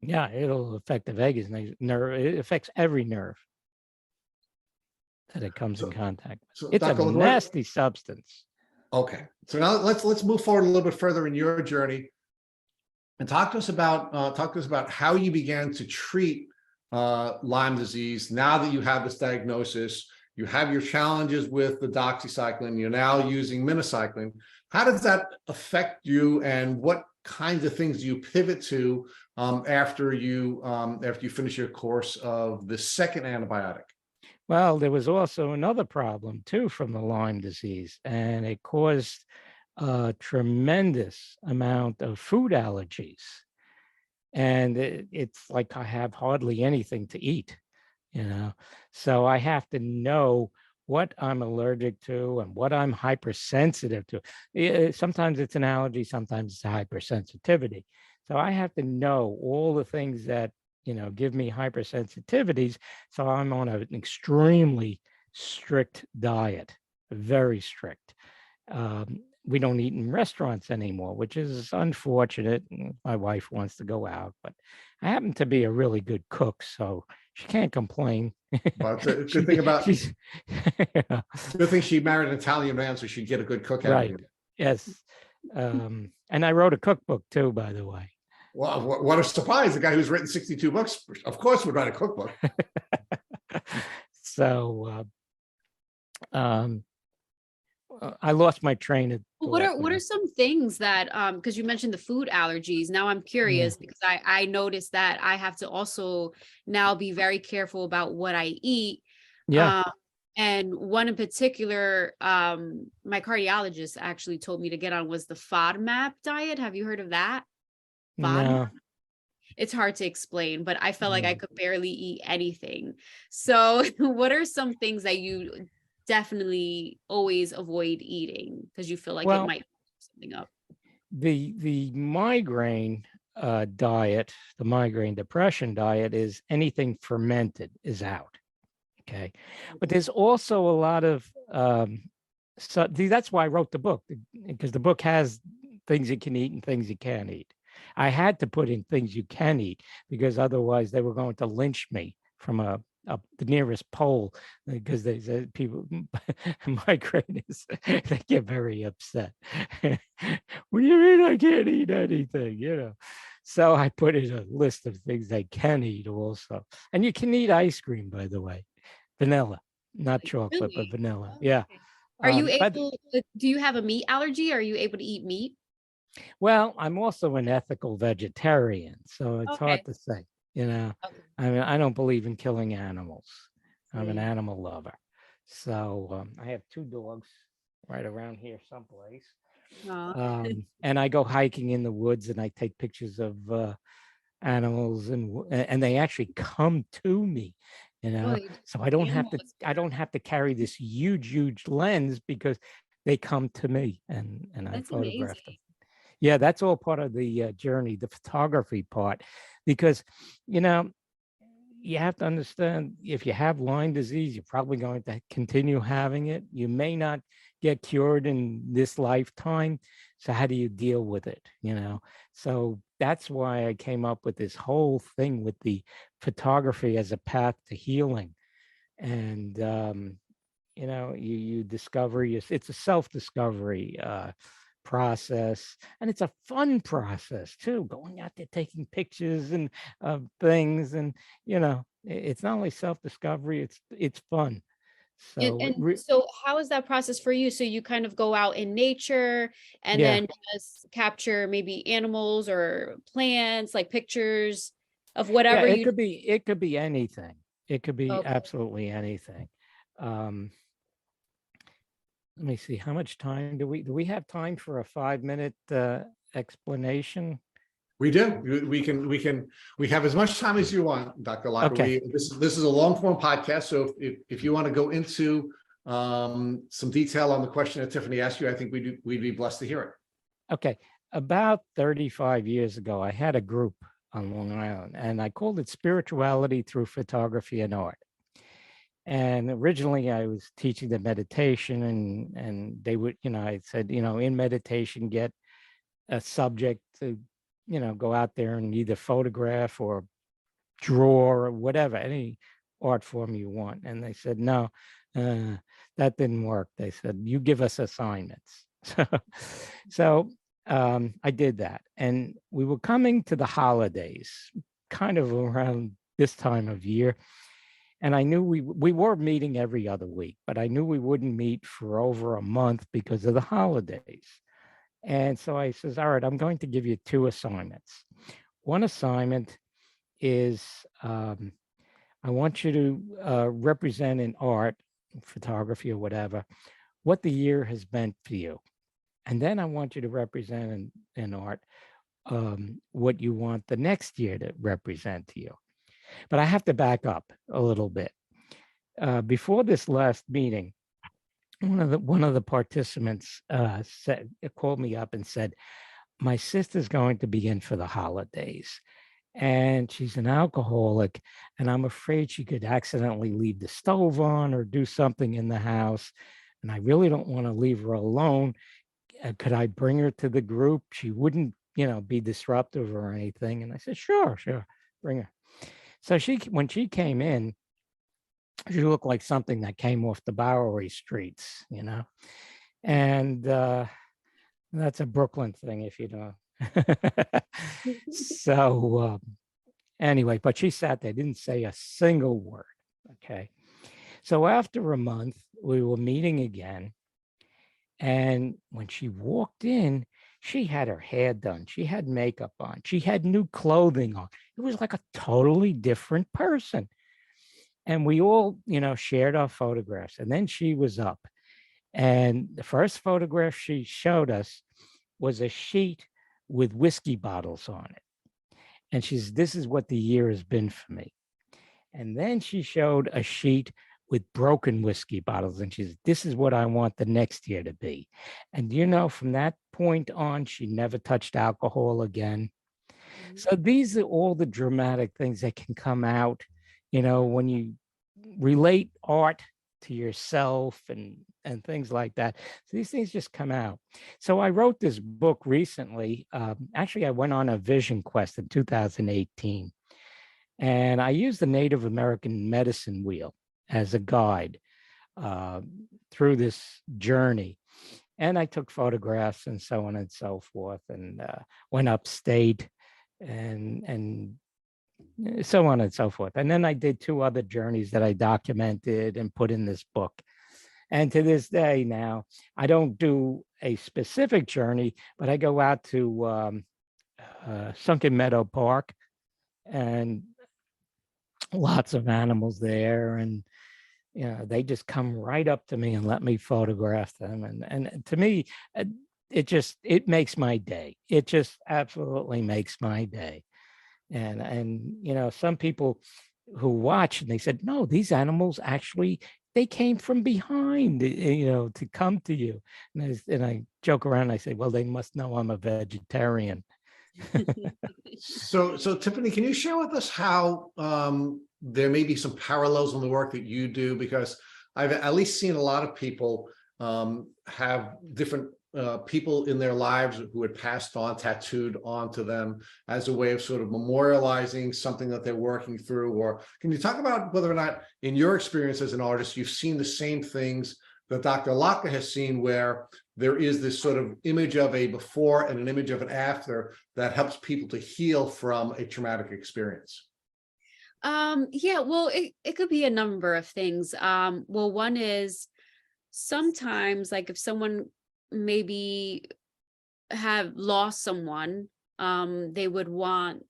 yeah, it'll affect the vagus nerve. It affects every nerve that it comes in contact with.
So
It's
Dr.
a
Lenoir,
nasty substance.
okay, so now let's move forward a little bit further in your journey and talk to us about how you began to treat Lyme disease. Now that you have this diagnosis, you have your challenges with the doxycycline, you're now using minocycline. How does that affect you, and what kinds of things do you pivot to after you finish your course of the second antibiotic?
Well, there was also another problem too from the Lyme disease, and it caused a tremendous amount of food allergies. And it's like I have hardly anything to eat, so I have to know what I'm allergic to and what I'm hypersensitive to. Sometimes it's an allergy, sometimes it's a hypersensitivity. So I have to know all the things that, give me hypersensitivities. So I'm on an extremely strict diet, very strict. We don't eat in restaurants anymore, which is unfortunate. My wife wants to go out, but I happen to be a really good cook, so she can't complain.
Well, it's a good thing about good thing she married an Italian man, so she'd get a good cook out
right.
of you.
Yes. And I wrote a cookbook too, by the way.
Well, what a surprise. The guy who's written 62 books, of course, would write a cookbook.
So I lost my train of thought.
What are some things that because you mentioned the food allergies, now I'm curious because I noticed that I have to also now be very careful about what I eat.
Yeah.
And one in particular, my cardiologist actually told me to get on was the FODMAP diet. Have you heard of that?
No.
It's hard to explain, but I felt like I could barely eat anything. So what are some things that you definitely always avoid eating because you feel like it might something up?
The migraine diet, the migraine depression diet, is anything fermented is out. Okay. But there's also a lot of so that's why I wrote the book, because the book has things you can eat and things you can't eat. I had to put in things you can eat because otherwise they were going to lynch me from the nearest pole, because they said people migraines, they get very upset. What do you mean I can't eat anything? So I put in a list of things they can eat also. And you can eat ice cream, by the way, vanilla, not chocolate, but vanilla. Yeah.
Are you able, do you have a meat allergy? Are you able to eat meat?
Well, I'm also an ethical vegetarian, so it's hard to say, I mean, I don't believe in killing animals. I'm an animal lover. So I have 2 dogs right around here someplace.
Aw.
And I go hiking in the woods and I take pictures of animals, and they actually come to me,
Oh, they
so I don't have to
animals.
carry this huge lens, because they come to me, and I
That's
photograph them.
amazing.
Yeah, that's all part of the journey, the photography part, because you know you have to understand, if you have Lyme disease, you're probably going to continue having it. You may not get cured in this lifetime. So how do you deal with it? So that's why I came up with this whole thing with the photography as a path to healing. And you discover it's a self-discovery process, and it's a fun process too, going out there taking pictures and of things, and it's not only self-discovery, it's fun.
And,
So
and so how is that process for you? So you kind of go out in nature and
yeah,
then just capture maybe animals or plants, like pictures of
yeah,
whatever you.
it could be anything. It could be
Okay.
absolutely anything. um Let me see, how much time do we have time for a 5-minute explanation?
We do. We have as much time as you want, Dr. Locker.
Okay.
This is a long form podcast. So if you want to go into some detail on the question that Tiffany asked you, I think we'd be blessed to hear it.
Okay. About 35 years ago, I had a group on Long Island, and I called it Spirituality Through Photography and Art. And originally I was teaching them meditation, and they would, I said, in meditation, get a subject to, go out there and either photograph or draw or whatever, any art form you want. And they said, no, that didn't work. They said, you give us assignments. So I did that. And we were coming to the holidays, kind of around this time of year. And I knew we were meeting every other week, but I knew we wouldn't meet for over a month because of the holidays. And so I says, all right, I'm going to give you 2 assignments. One assignment is I want you to represent in art, photography or whatever, what the year has meant for you. And then I want you to represent in art what you want the next year to represent to you. But I have to back up a little bit. Before this last meeting, one of the participants called me up and said, my sister's going to be in for the holidays, and she's an alcoholic, and I'm afraid she could accidentally leave the stove on or do something in the house, and I really don't want to leave her alone. Could I bring her to the group? She wouldn't, be disruptive or anything. And I said, sure, bring her. So when she came in, she looked like something that came off the Bowery streets, and that's a Brooklyn thing, if you know. So anyway, but she sat there, didn't say a single word. Okay. So after a month, we were meeting again. And when she walked in, she had her hair done. She had makeup on. She had new clothing on. It was like a totally different person. And we all, shared our photographs. And then she was up. And the first photograph she showed us was a sheet with whiskey bottles on it. And this is what the year has been for me. And then she showed a sheet with broken whiskey bottles. And she said, this is what I want the next year to be. And, from that point on, she never touched alcohol again. So these are all the dramatic things that can come out, when you relate art to yourself and things like that. So these things just come out. So I wrote this book recently. Actually, I went on a vision quest in 2018, and I used the Native American medicine wheel as a guide through this journey. And I took photographs and so on and so forth, and went upstate and so on and so forth. And then I did 2 other journeys that I documented and put in this book. And to this day now, I don't do a specific journey, but I go out to Sunken Meadow Park, and lots of animals there. And, they just come right up to me and let me photograph them. And to me, it makes my day. It just absolutely makes my day. And you know, some people who watch and they said, no, these animals actually, they came from behind, you know, to come to you. And I joke around. I say, well, they must know I'm a vegetarian.
So Tiffany, can you share with us how there may be some parallels in the work that you do? Because I've at least seen a lot of people have different people in their lives who had passed on, tattooed onto them as a way of sort of memorializing something that they're working through. Or can you talk about whether or not, in your experience as an artist, you've seen the same things that Dr. Allocca has seen, where there is this sort of image of a before and an image of an after that helps people to heal from a traumatic experience?
Yeah, well, it could be a number of things. Well, one is sometimes, like, if someone maybe have lost someone, they would want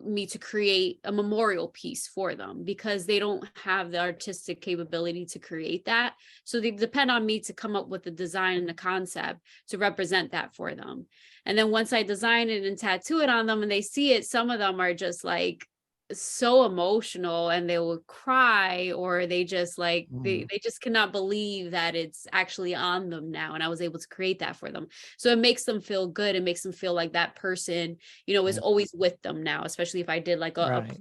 me to create a memorial piece for them because they don't have the artistic capability to create that. So they depend on me to come up with the design and the concept to represent that for them. And then once I design it and tattoo it on them and they see it, some of them are just like so emotional and they will cry, or they just like they just cannot believe that it's actually on them now, and I was able to create that for them. So it makes them feel good. It makes them feel like that person, you know, is always with them now, especially if I did like a
Right.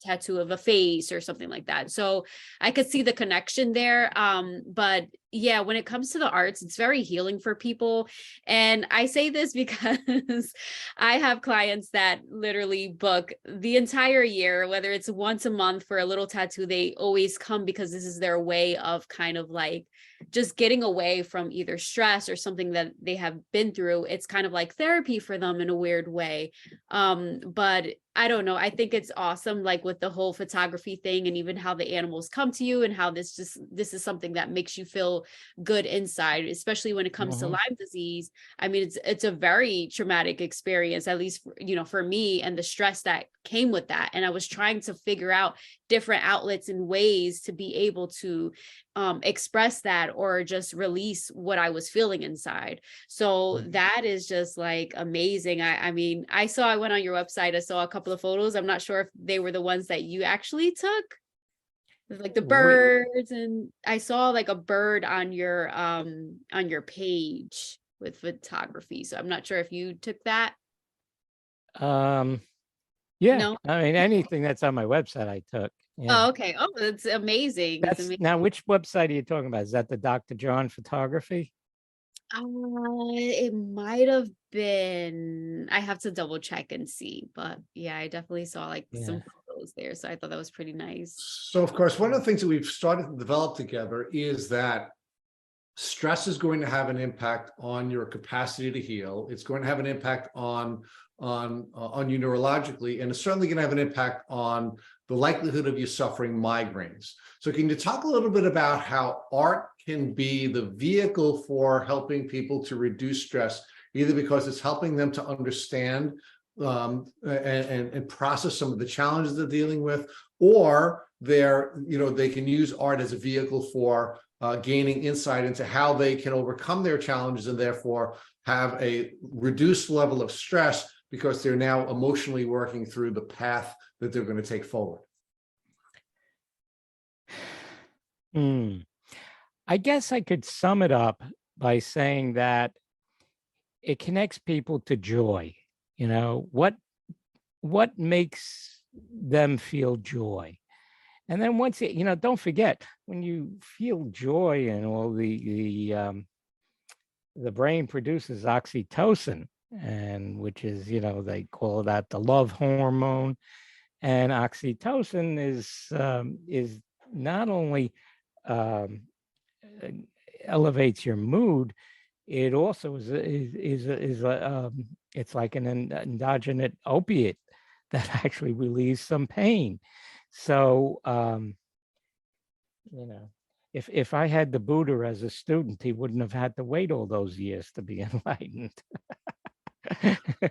tattoo of a face or something like that. So I could see the connection there. But yeah, when it comes to the arts, it's very healing for people. And I say this because I have clients that literally book the entire year, whether it's once a month for a little tattoo. They always come because this is their way of kind of like just getting away from either stress or something that they have been through. It's kind of like therapy for them in a weird way. But I don't know. I think it's awesome, like with the whole photography thing, and even how the animals come to you and how this is something that makes you feel good inside, especially when it comes to Lyme disease. I mean, it's a very traumatic experience, at least for, you know, for me, and the stress that came with that. And I was trying to figure out different outlets and ways to be able to express that or just release what I was feeling inside. So that is just like amazing. I mean, I went on your website, I saw a couple of photos. I'm not sure if they were the ones that you actually took, like the birds, and I saw like a bird on your page with photography. So I'm not sure if you took that.
Yeah,
No.
I mean, anything that's on my website, I took. Yeah.
Oh, okay. Oh, that's amazing. It's
That's
amazing.
now, which website are you talking about? Is that the Dr. John photography?
It might have been. I have to double check and see, but yeah, I definitely saw like some
Yeah.
photos there, so I thought that was pretty nice.
So, of course, one of the things that we've started to develop together is that stress is going to have an impact on your capacity to heal. It's going to have an impact on you neurologically, and it's certainly going to have an impact on the likelihood of you suffering migraines. So can you talk a little bit about how art can be the vehicle for helping people to reduce stress, either because it's helping them to understand and process some of the challenges they're dealing with, or they can use art as a vehicle for gaining insight into how they can overcome their challenges and therefore have a reduced level of stress because they're now emotionally working through the path that they're going to take forward?
I guess I could sum it up by saying that it connects people to joy. You know, what makes them feel joy? And then once you know, don't forget, when you feel joy and all the brain produces oxytocin, and which is, you know, they call that the love hormone. And oxytocin is not only elevates your mood, it also is it's like an endogenous opiate that actually relieves some pain. So you know, if I had the Buddha as a student, he wouldn't have had to wait all those years to be enlightened.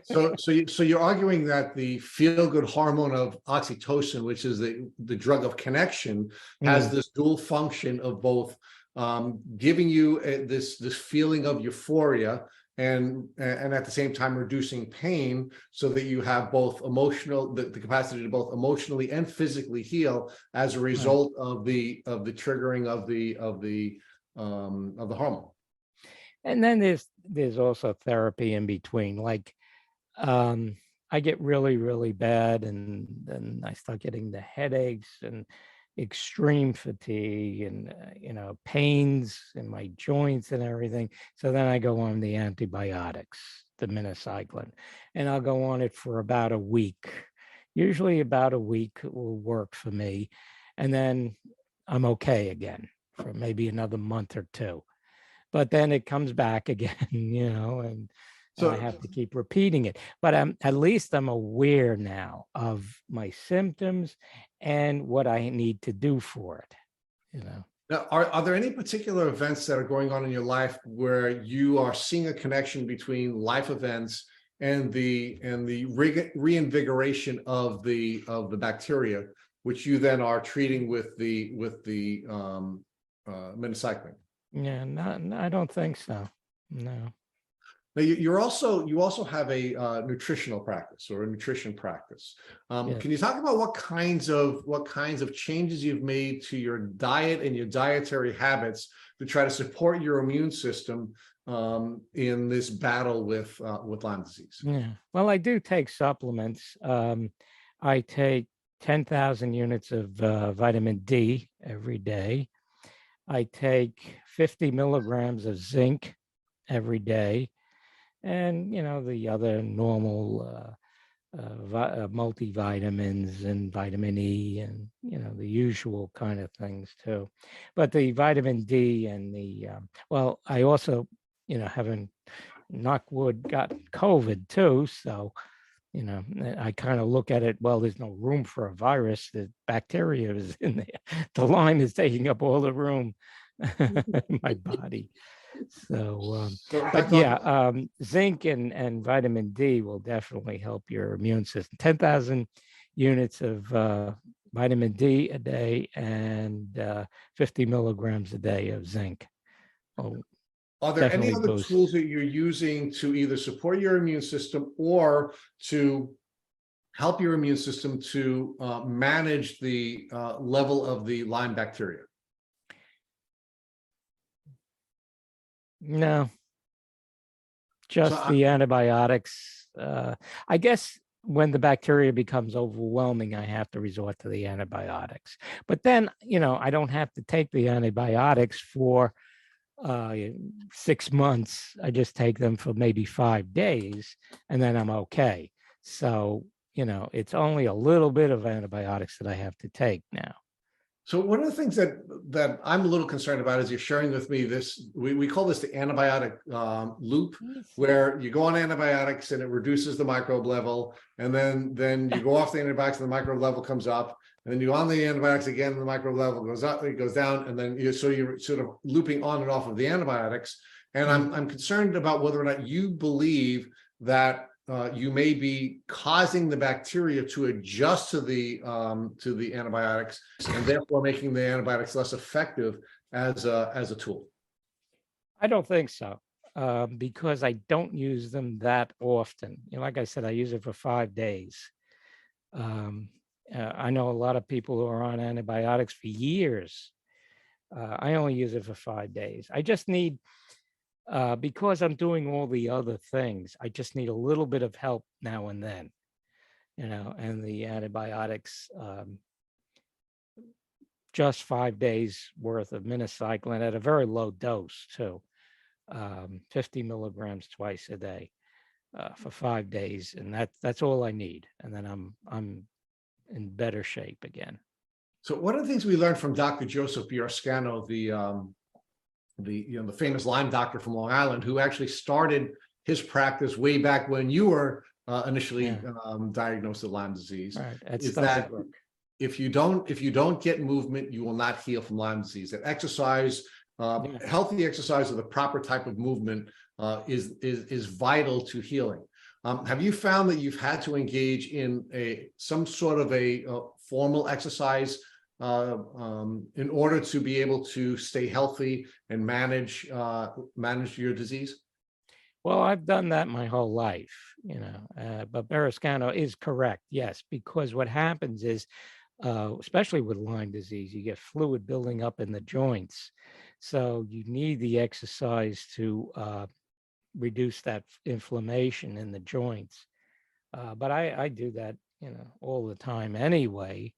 So you're arguing that the feel-good hormone of oxytocin, which is the drug of connection, has this dual function of both giving you this feeling of euphoria and at the same time reducing pain, so that you have both the capacity to both emotionally and physically heal as a result of the triggering of the hormone.
And then there's also therapy in between. Like I get really, really bad, and then I start getting the headaches and extreme fatigue and pains in my joints and everything. So then I go on the antibiotics, the minocycline, and I'll go on it for about a week. Usually about a week will work for me, and then I'm okay again for maybe another month or two. But then it comes back again, and I have to keep repeating it. But at least I'm aware now of my symptoms and what I need to do for it.
Now, are there any particular events that are going on in your life where you are seeing a connection between life events and the reinvigoration of the bacteria, which you then are treating with the minocycline?
Yeah, I don't think so. No.
Now, you also have a nutritional practice, or a nutrition practice.
Yes.
Can you talk about what kinds of changes you've made to your diet and your dietary habits to try to support your immune system in this battle with Lyme disease?
Yeah. Well, I do take supplements. I take 10,000 units of vitamin D every day. I take 50 milligrams of zinc every day. And, the other normal multivitamins and vitamin E and, the usual kind of things too. But the vitamin D and I also, haven't, knock wood, got COVID too. So, I kind of look at it, well, there's no room for a virus. The bacteria is in there. The Lyme is taking up all the room in my body. So, but yeah, zinc and vitamin D will definitely help your immune system. 10,000 units of vitamin D a day and 50 milligrams a day of zinc.
Are there any other tools that you're using to either support your immune system or to help your immune system to manage the level of the Lyme bacteria?
No, just the antibiotics. I guess when the bacteria becomes overwhelming, I have to resort to the antibiotics. But then, I don't have to take the antibiotics for 6 months. I just take them for maybe 5 days, and then I'm okay. So, it's only a little bit of antibiotics that I have to take now.
So one of the things that I'm a little concerned about is you're sharing with me this, we call this the antibiotic loop, where you go on antibiotics and it reduces the microbe level, and then you go off the antibiotics and the microbe level comes up, and then you on the antibiotics again and the microbe level goes up, it goes down, and then you're sort of looping on and off of the antibiotics. And I'm concerned about whether or not you believe that you may be causing the bacteria to adjust to the antibiotics, and therefore making the antibiotics less effective as a tool.
I don't think so, because I don't use them that often. Like I said, I use it for 5 days. I know a lot of people who are on antibiotics for years. I only use it for 5 days. I just need, because I'm doing all the other things, I just need a little bit of help now and then, and the antibiotics, just 5 days worth of minocycline at a very low dose too, 50 milligrams twice a day for 5 days. And that's all I need. And then I'm in better shape again.
So one of the things we learned from Dr. Joseph Bioscano, the famous Lyme doctor from Long Island, who actually started his practice way back when you were initially diagnosed with Lyme disease, is that if you don't get movement, you will not heal from Lyme disease. That exercise, healthy exercise with the proper type of movement is vital to healing. Have you found that you've had to engage in some sort of a formal exercise in order to be able to stay healthy and manage your disease?
Well, I've done that my whole life, but Berescano is correct, yes, because what happens is, especially with Lyme disease, you get fluid building up in the joints. So you need the exercise to reduce that inflammation in the joints. But I do that, all the time anyway.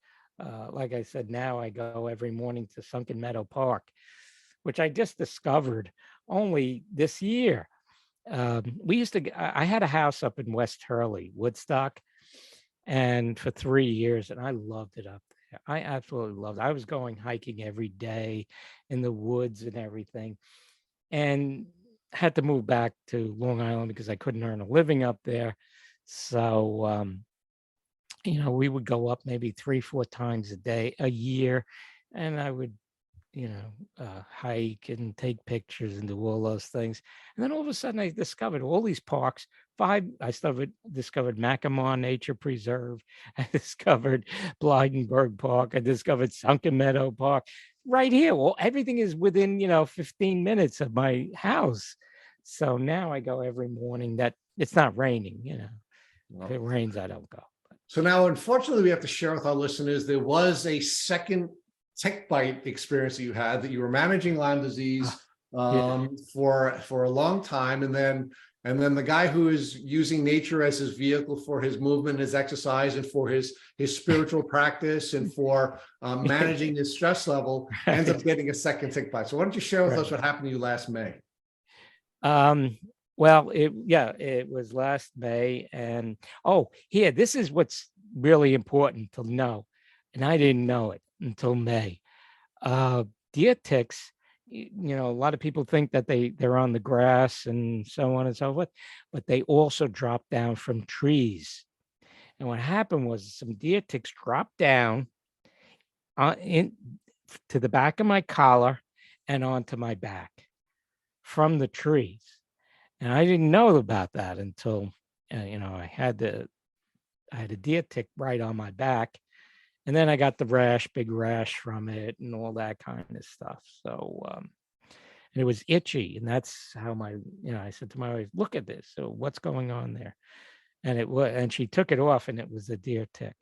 Like I said, now I go every morning to Sunken Meadow Park, which I just discovered only this year. We used to, I had a house up in West Hurley, Woodstock, and for 3 years, and I loved it up there. I absolutely loved it. I was going hiking every day in the woods and everything, and had to move back to Long Island because I couldn't earn a living up there. So, we would go up maybe 3, 4 times a year, and I would hike and take pictures and do all those things. And then all of a sudden, I discovered all these parks. Discovered Mackinac Nature Preserve. I discovered Blydenburg Park. I discovered Sunken Meadow Park. Right here, well, everything is within 15 minutes of my house. So now I go every morning. That it's not raining. If it rains, I don't go.
So now, unfortunately, we have to share with our listeners, there was a second tick bite experience that you were managing Lyme disease for a long time, and then the guy who is using nature as his vehicle for his movement, his exercise, and for his spiritual practice, and for managing his stress level, ends up getting a second tick bite. So why don't you share with us what happened to you last May?
Well, it was last May, and this is what's really important to know, and I didn't know it until May. Deer ticks, a lot of people think that they're on the grass and so on and so forth, but they also drop down from trees. And what happened was some deer ticks dropped down to the back of my collar and onto my back from the trees. And I didn't know about that until, I had a deer tick right on my back. And then I got the rash, big rash from it and all that kind of stuff. So, and it was itchy. And that's how I said to my wife, look at this. So what's going on there? And she took it off, and it was a deer tick.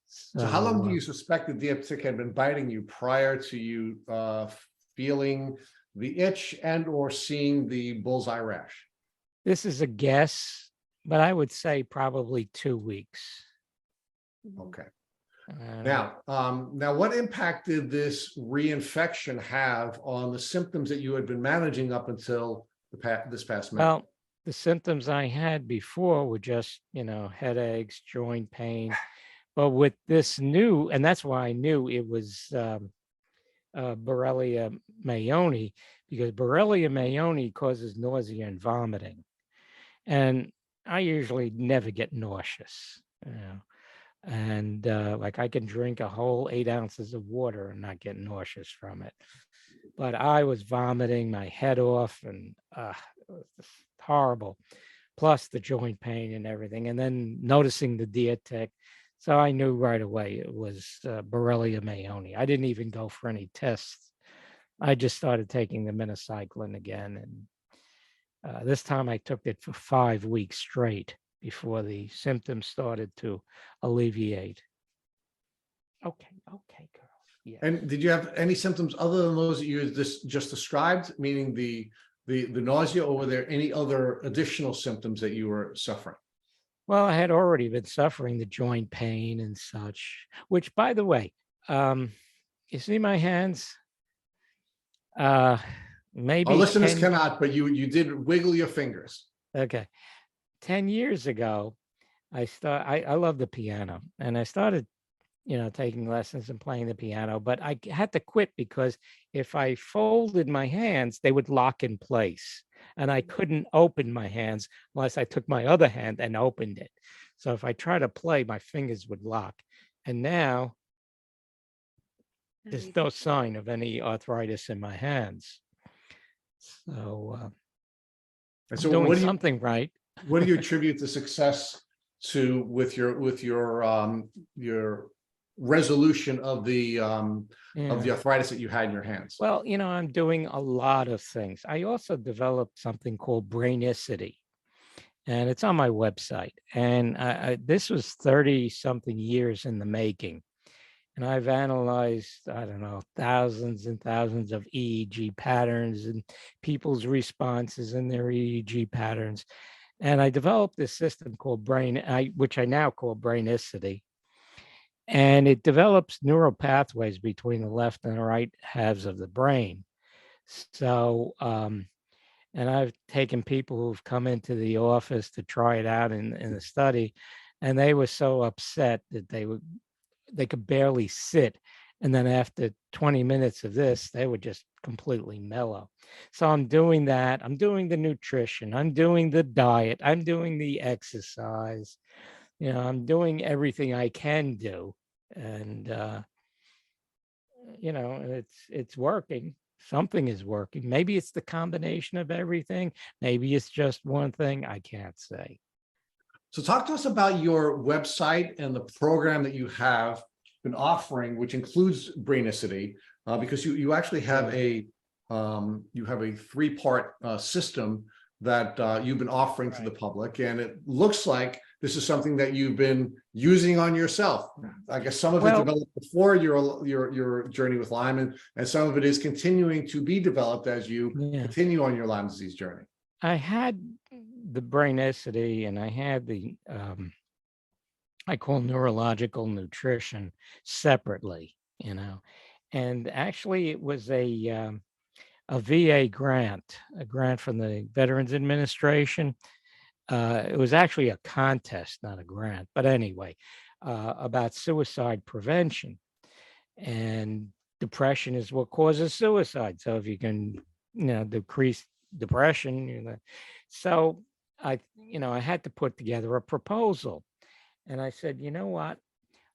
So how long do you suspect the deer tick had been biting you prior to you feeling the itch and or seeing the bullseye rash?
This is a guess, but I would say probably 2 weeks.
Okay. Now, what impact did this reinfection have on the symptoms that you had been managing up until this past May?
Well, the symptoms I had before were just, headaches, joint pain. But with this new, and that's why I knew it was Borrelia mayoni, because Borrelia mayoni causes nausea and vomiting. And I usually never get nauseous, and like I can drink a whole 8 ounces of water and not get nauseous from it. But I was vomiting my head off, and it was just horrible. Plus the joint pain and everything, and then noticing the deer tick. So I knew right away it was Borrelia mayoni. I didn't even go for any tests. I just started taking the minocycline again, and this time I took it for 5 weeks straight before the symptoms started to alleviate. Okay, girl. Yeah.
And did you have any symptoms other than those that you just described, meaning the nausea, or were there any other additional symptoms that you were suffering?
Well, I had already been suffering the joint pain and such, which, by the way, you see my hands? Maybe
our listeners cannot, but you did wiggle your fingers.
Okay. 10 years ago, I love the piano, and I started, taking lessons and playing the piano, but I had to quit because if I folded my hands, they would lock in place, and I couldn't open my hands unless I took my other hand and opened it. So if I try to play, my fingers would lock. And now there's no sign of any arthritis in my hands. So, I'm doing something right.
What do you attribute the success to with your resolution of the
Yeah.
arthritis that you had in your hands?
Well, I'm doing a lot of things. I also developed something called brainicity, and it's on my website. And this was 30 something years in the making. And I've analyzed, I don't know, thousands and thousands of EEG patterns and people's responses in their EEG patterns. And I developed this system called which I now call brainicity. And it develops neural pathways between the left and the right halves of the brain. So, and I've taken people who've come into the office to try it out in the study, and they were so upset that they could barely sit. And then after 20 minutes of this, they were just completely mellow. So I'm doing that. I'm doing the nutrition. I'm doing the diet. I'm doing the exercise. I'm doing everything I can do. And, it's working. Something is working. Maybe it's the combination of everything. Maybe it's just one thing. I can't say.
So talk to us about your website and the program that you have been offering, which includes brainicity, because you actually have a 3-part system that you've been offering to the public, and it looks like this is something that you've been using on yourself. I guess some of it developed before your journey with Lyme, and some of it is continuing to be developed as you continue on your Lyme disease journey.
I had the brainicity, and I had the I call neurological nutrition separately, and actually it was a VA grant, a grant from the Veterans Administration. It was actually a contest, not a grant, but anyway, about suicide prevention. And depression is what causes suicide. So if you can, decrease depression, so I had to put together a proposal. And I said, you know what?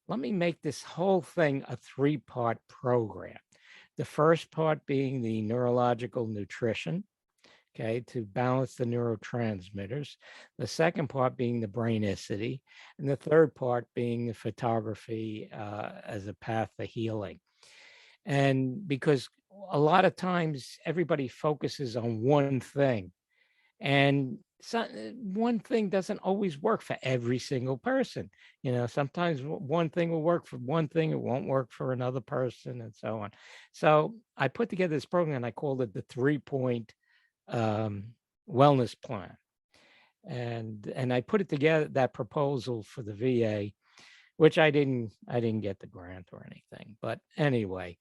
Let me make this whole thing a 3-part program. The first part being the neurological nutrition, okay, to balance the neurotransmitters. The second part being the brainicity. And the third part being the photography as a path to healing. And because a lot of times everybody focuses on one thing, and one thing doesn't always work for every single person. Sometimes one thing will work for one thing, it won't work for another person, and so on. So I put together this program, and I called it the 3-point wellness plan. And I put it together, that proposal for the VA, which I didn't get the grant or anything. But anyway,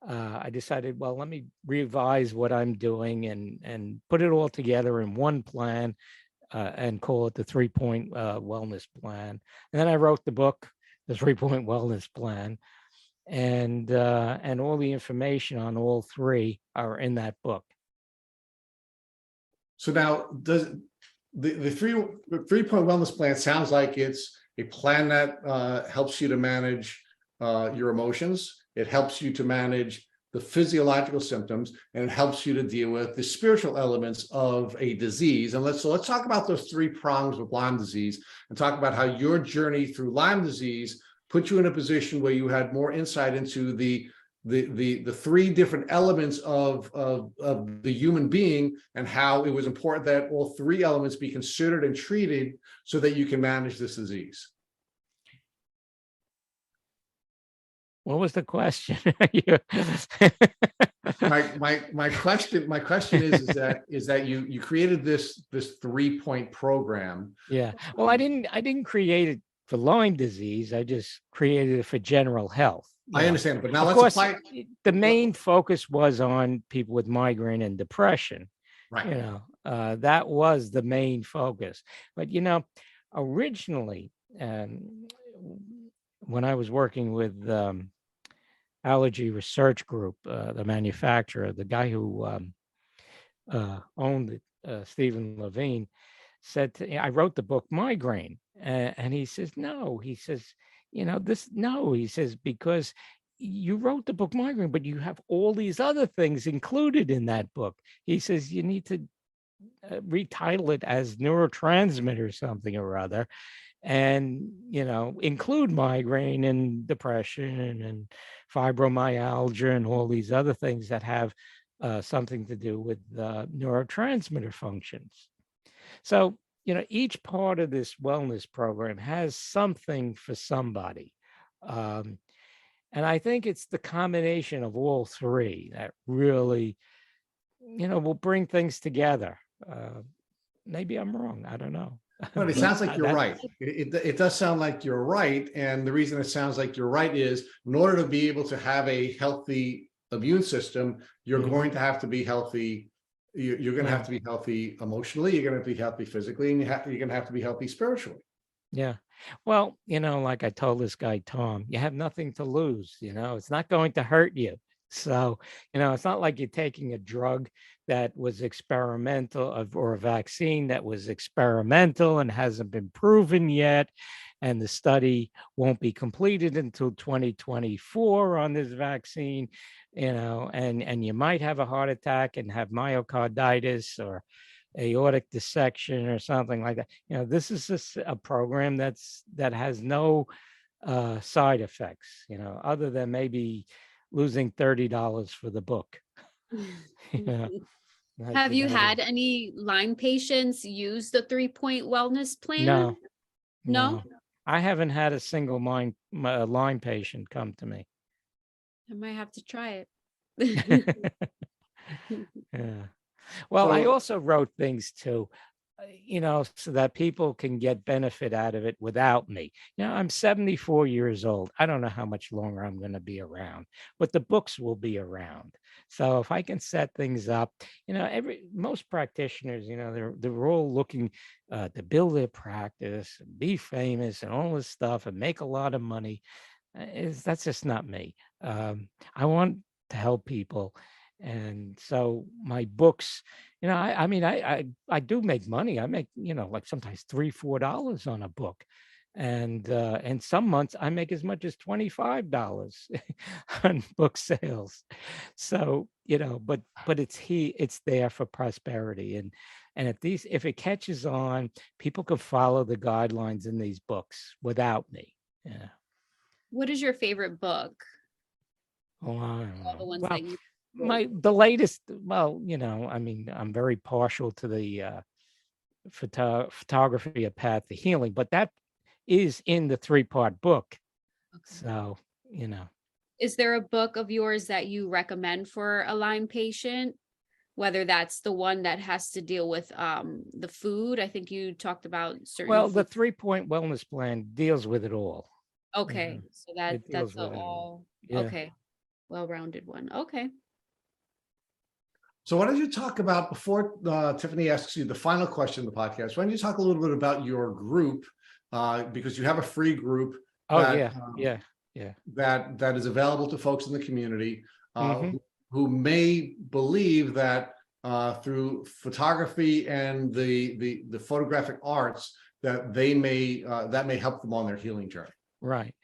I decided, well, let me revise what I'm doing and put it all together in one plan and call it the 3-point wellness plan. And then I wrote the book, the 3-point wellness plan, and all the information on all 3 are in that book.
So now, does the 3-point wellness plan sounds like it's a plan that helps you to manage your emotions. It helps you to manage the physiological symptoms, and it helps you to deal with the spiritual elements of a disease. And let's talk about those 3 prongs of Lyme disease, and talk about how your journey through Lyme disease put you in a position where you had more insight into the 3 different elements of the human being, and how it was important that all 3 elements be considered and treated so that you can manage this disease.
What was the question?
my question is that you created this 3-point program.
Yeah. Well, I didn't create it for Lyme disease. I just created it for general health.
I understand, but now
of
let's
course,
apply.
The main focus was on people with migraine and depression.
Right.
That was the main focus. But originally, when I was working with Allergy Research Group, the manufacturer, the guy who owned it, Stephen Levine, said I wrote the book Migraine, and he says, no, he says, he says, because you wrote the book Migraine, but you have all these other things included in that book. He says, you need to retitle it as neurotransmitter something or other, and include migraine and depression and fibromyalgia and all these other things that have something to do with neurotransmitter functions. So each part of this wellness program has something for somebody. um, and I think it's the combination of all three that really will bring things together. Maybe I'm wrong, I don't know.
But it
But
sounds like you're
that's
right. It does sound like you're right. And the reason it sounds like you're right is in order to be able to have a healthy immune system, you're
Mhm.
going to have to be healthy. You're going to have
Yeah.
to be healthy emotionally. You're going to be healthy physically, and you're going to have to be healthy spiritually.
Yeah. Well, like I told this guy, Tom, you have nothing to lose, it's not going to hurt you. So, it's not like you're taking a drug that was experimental or a vaccine that was experimental and hasn't been proven yet. And the study won't be completed until 2024 on this vaccine, and you might have a heart attack and have myocarditis or aortic dissection or something like that. This is just a program that has no side effects, other than maybe losing $30 for the book. Yeah, that's
Have you
about
had
it.
any Lyme patients use the 3-point wellness plan?
No,
No?
no, I haven't had a single Lyme patient come to me.
I might have to try it.
Yeah. Well, I
So
also wrote things too, so that people can get benefit out of it without me. I'm 74 years old. I don't know how much longer I'm going to be around, but the books will be around. So if I can set things up, most practitioners, they're all looking to build their practice, and be famous, and all this stuff, and make a lot of money. That's just not me. I want to help people. And so my books, I mean, I do make money. I make, like sometimes $3, $4 on a book. And some months I make as much as $25 on book sales. So, but it's there for prosperity. And if it catches on, people can follow the guidelines in these books without me. Yeah.
What is your favorite book?
Oh, I don't
All the
know.
ones
Well,
that you wrote.
the latest, well, I mean, I'm very partial to the photography of Path to Healing, but that is in the 3-part book.
Okay.
So, you know,
Is there a book of yours that you recommend for a Lyme patient? Whether that's the one that has to deal with the food. I think you talked about certain
well, the
food.
3-point wellness plan deals with it all.
Okay, so
It
that's
deals
a
with it all.
all
Yeah.
okay, well-rounded one. Okay.
So why don't you talk about, before Tiffany asks you the final question of the podcast, why don't you talk a little bit about your group, because you have a free group
Oh,
that
yeah. Yeah. Yeah.
that is available to folks in the community
Hmm.
who may believe that through photography and the photographic arts that that may help them on their healing journey.
Right.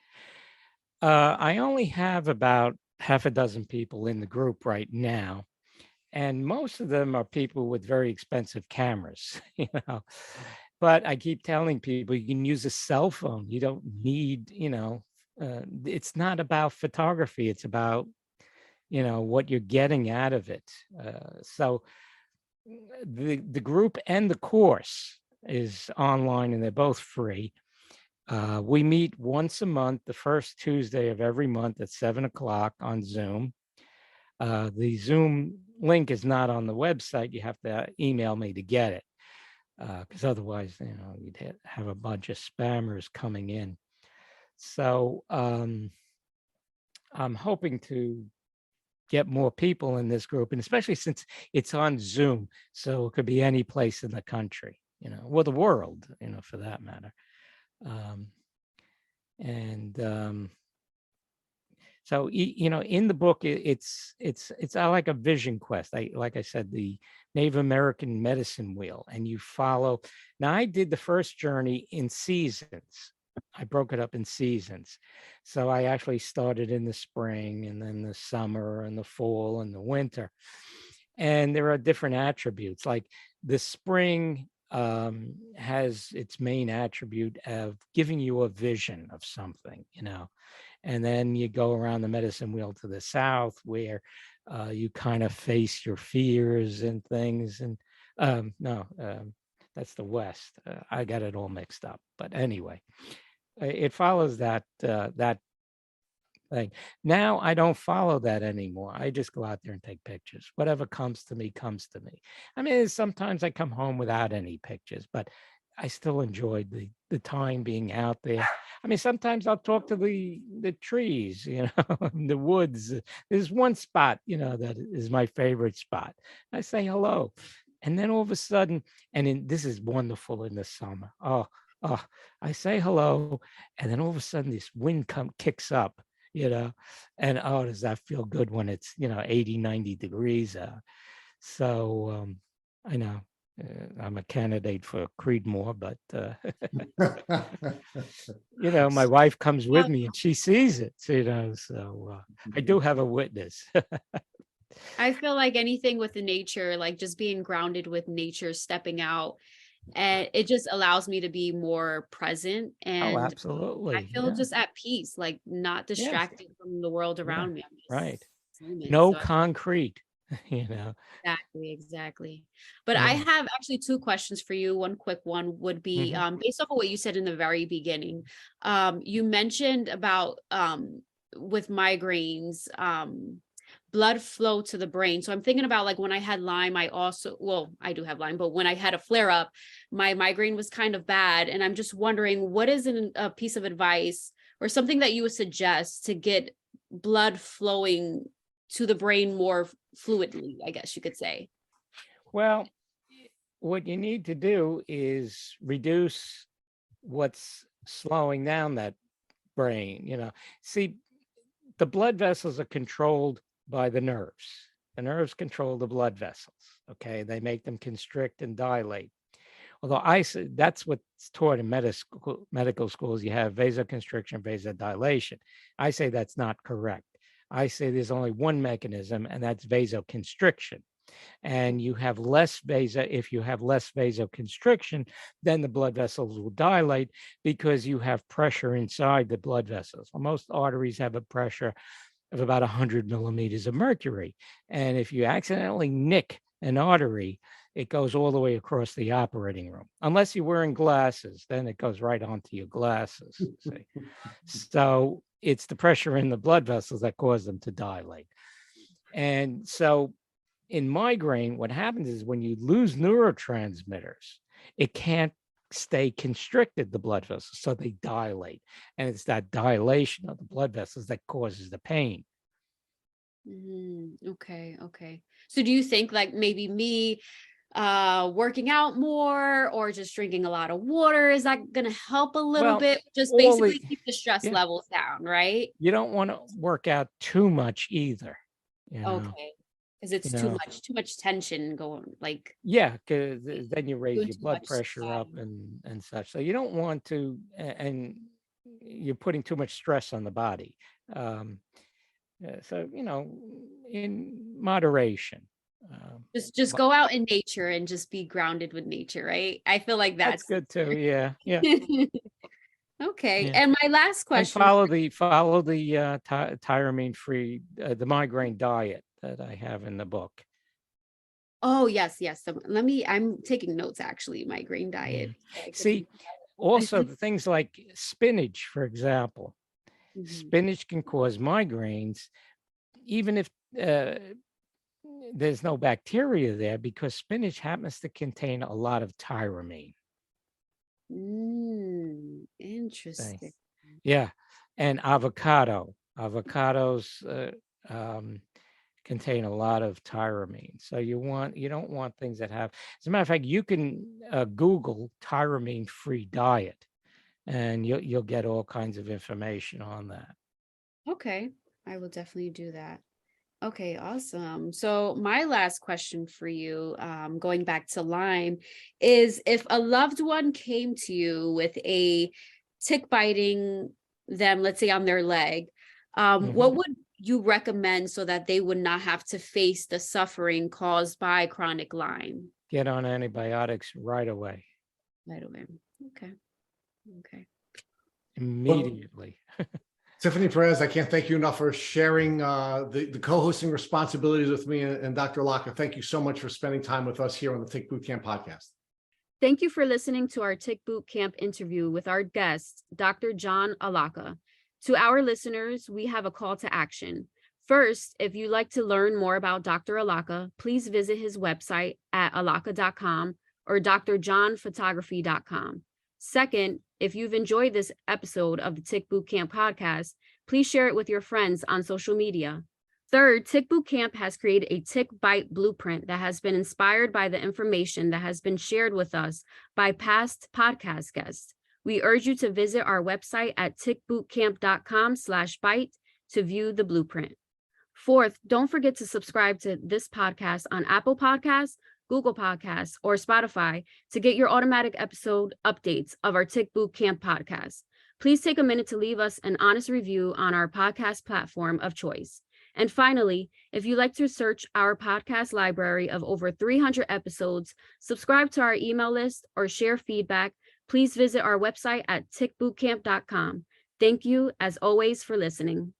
I only have about half a dozen people in the group right now. And most of them are people with very expensive cameras, But I keep telling people you can use a cell phone. You don't need, it's not about photography. It's about, what you're getting out of it. So the group and the course is online and they're both free. We meet once a month, the first Tuesday of every month at 7 o'clock on Zoom. The Zoom link is not on the website. You have to email me to get it, because otherwise, you'd have a bunch of spammers coming in. So I'm hoping to get more people in this group, and especially since it's on Zoom, so it could be any place in the country, or the world, for that matter. Um, and So in the book, it's like a vision quest. Like I said, the Native American medicine wheel, and you follow. Now, I did the first journey in seasons. I broke it up in seasons. So I actually started in the spring, and then the summer, and the fall, and the winter. And there are different attributes. Like the spring has its main attribute of giving you a vision of something, and then you go around the medicine wheel to the south where you kind of face your fears and things. And no, that's the west. I got it all mixed up. But anyway, it follows that thing. Now I don't follow that anymore. I just go out there and take pictures. Whatever comes to me, comes to me. I mean, sometimes I come home without any pictures, but I still enjoyed the time being out there. I mean, sometimes I'll talk to the trees, the woods. There's one spot, that is my favorite spot. I say hello. And then all of a sudden, this is wonderful in the summer. Oh, I say hello. And then all of a sudden this wind kicks up, and oh, does that feel good when it's, 80, 90 degrees. So I know I'm a candidate for Creedmoor, but my wife comes with me and she sees it, so I do have a witness.
I feel like anything with the nature, like just being grounded with nature, stepping out, and it just allows me to be more present,
Oh,
and I
absolutely.
feel
Yeah.
just at peace, like not
Yes.
distracted from the world
Yeah.
around me. I'm just
Right.
zooming.
No
So
concrete,
exactly. But I
Yeah.
have actually two questions for you. One quick one would be
Mhm.
based off of what you said in the very beginning. You mentioned about with migraines, blood flow to the brain. So I'm thinking about like when I had Lyme, I do have Lyme, but when I had a flare up, my migraine was kind of bad. And I'm just wondering, what is a piece of advice or something that you would suggest to get blood flowing to the brain more fluidly, I guess you could say?
Well, what you need to do is reduce what's slowing down that brain. See, the blood vessels are controlled by the nerves. The nerves control the blood vessels. Okay, they make them constrict and dilate. Although I say that's what's taught in medical schools. You have vasoconstriction, vasodilation. I say that's not correct. I say there's only one mechanism, and that's vasoconstriction. And you have if you have less vasoconstriction, then the blood vessels will dilate because you have pressure inside the blood vessels. Well, most arteries have a pressure of about 100 millimeters of mercury. And if you accidentally nick an artery, it goes all the way across the operating room. Unless you're wearing glasses, then it goes right onto your glasses. See? So it's the pressure in the blood vessels that cause them to dilate. And so in migraine, what happens is when you lose neurotransmitters, it can't stay constricted, the blood vessels, so they dilate. And it's that dilation of the blood vessels that causes the pain.
Okay. So do you think like maybe me working out more or just drinking a lot of water, is that going to help a little
Well,
bit? Just
all
basically
the
keep the stress
yeah,
levels down, right?
you don't want to work out too much either. You know,
Okay. Because it's
you know,
too much tension going, like
yeah, because then you raise
doing
your
too
blood
much.
pressure up and such. So you don't want to, and you're putting too much stress on the body. Um, so in moderation.
Just go out in nature and just be grounded with nature, right? I feel like
That's
that's
good too. Yeah, yeah,
okay.
yeah.
And my last
And
question.
follow the tyramine free the migraine diet that I have in the book.
Oh, yes. So I'm taking notes actually, migraine
Yeah.
diet. So I
See, also the things like spinach, for example.
Mhm.
Spinach can cause migraines, even if there's no bacteria there, because spinach happens to contain a lot of tyramine. Thing.
Interesting.
Yeah, and avocados contain a lot of tyramine. So you don't want things that have. As a matter of fact, you can Google tyramine free diet, and you'll get all kinds of information on that.
Okay. I will definitely do that. Okay, awesome. So my last question for you, going back to Lyme, is if a loved one came to you with a tick biting them, let's say on their leg,
Mhm.
what would you recommend so that they would not have to face the suffering caused by chronic Lyme?
get on antibiotics right away,
Right away. Okay. Okay.
immediately.
Tiffany Perez, I can't thank you enough for sharing the co-hosting responsibilities with me and Dr. Allocca. Thank you so much for spending time with us here on the Tick Bootcamp podcast.
Thank you for listening to our Tick Boot Camp interview with our guest, Dr. John Allocca. To our listeners, we have a call to action. First, if you'd like to learn more about Dr. Allocca, please visit his website at allocca.com or drjohnphotography.com. Second, if you've enjoyed this episode of the Tick Boot Camp podcast, please share it with your friends on social media. Third, Tick Boot Camp has created a tick bite blueprint that has been inspired by the information that has been shared with us by past podcast guests. We urge you to visit our website at tickbootcamp.com/bite to view the blueprint. Fourth, don't forget to subscribe to this podcast on Apple Podcasts, Google Podcasts, or Spotify to get your automatic episode updates of our Tick Boot Camp podcast. Please take a minute to leave us an honest review on our podcast platform of choice. And finally, if you'd like to search our podcast library of over 300 episodes, subscribe to our email list, or share feedback, please visit our website at tickbootcamp.com. Thank you, as always, for listening.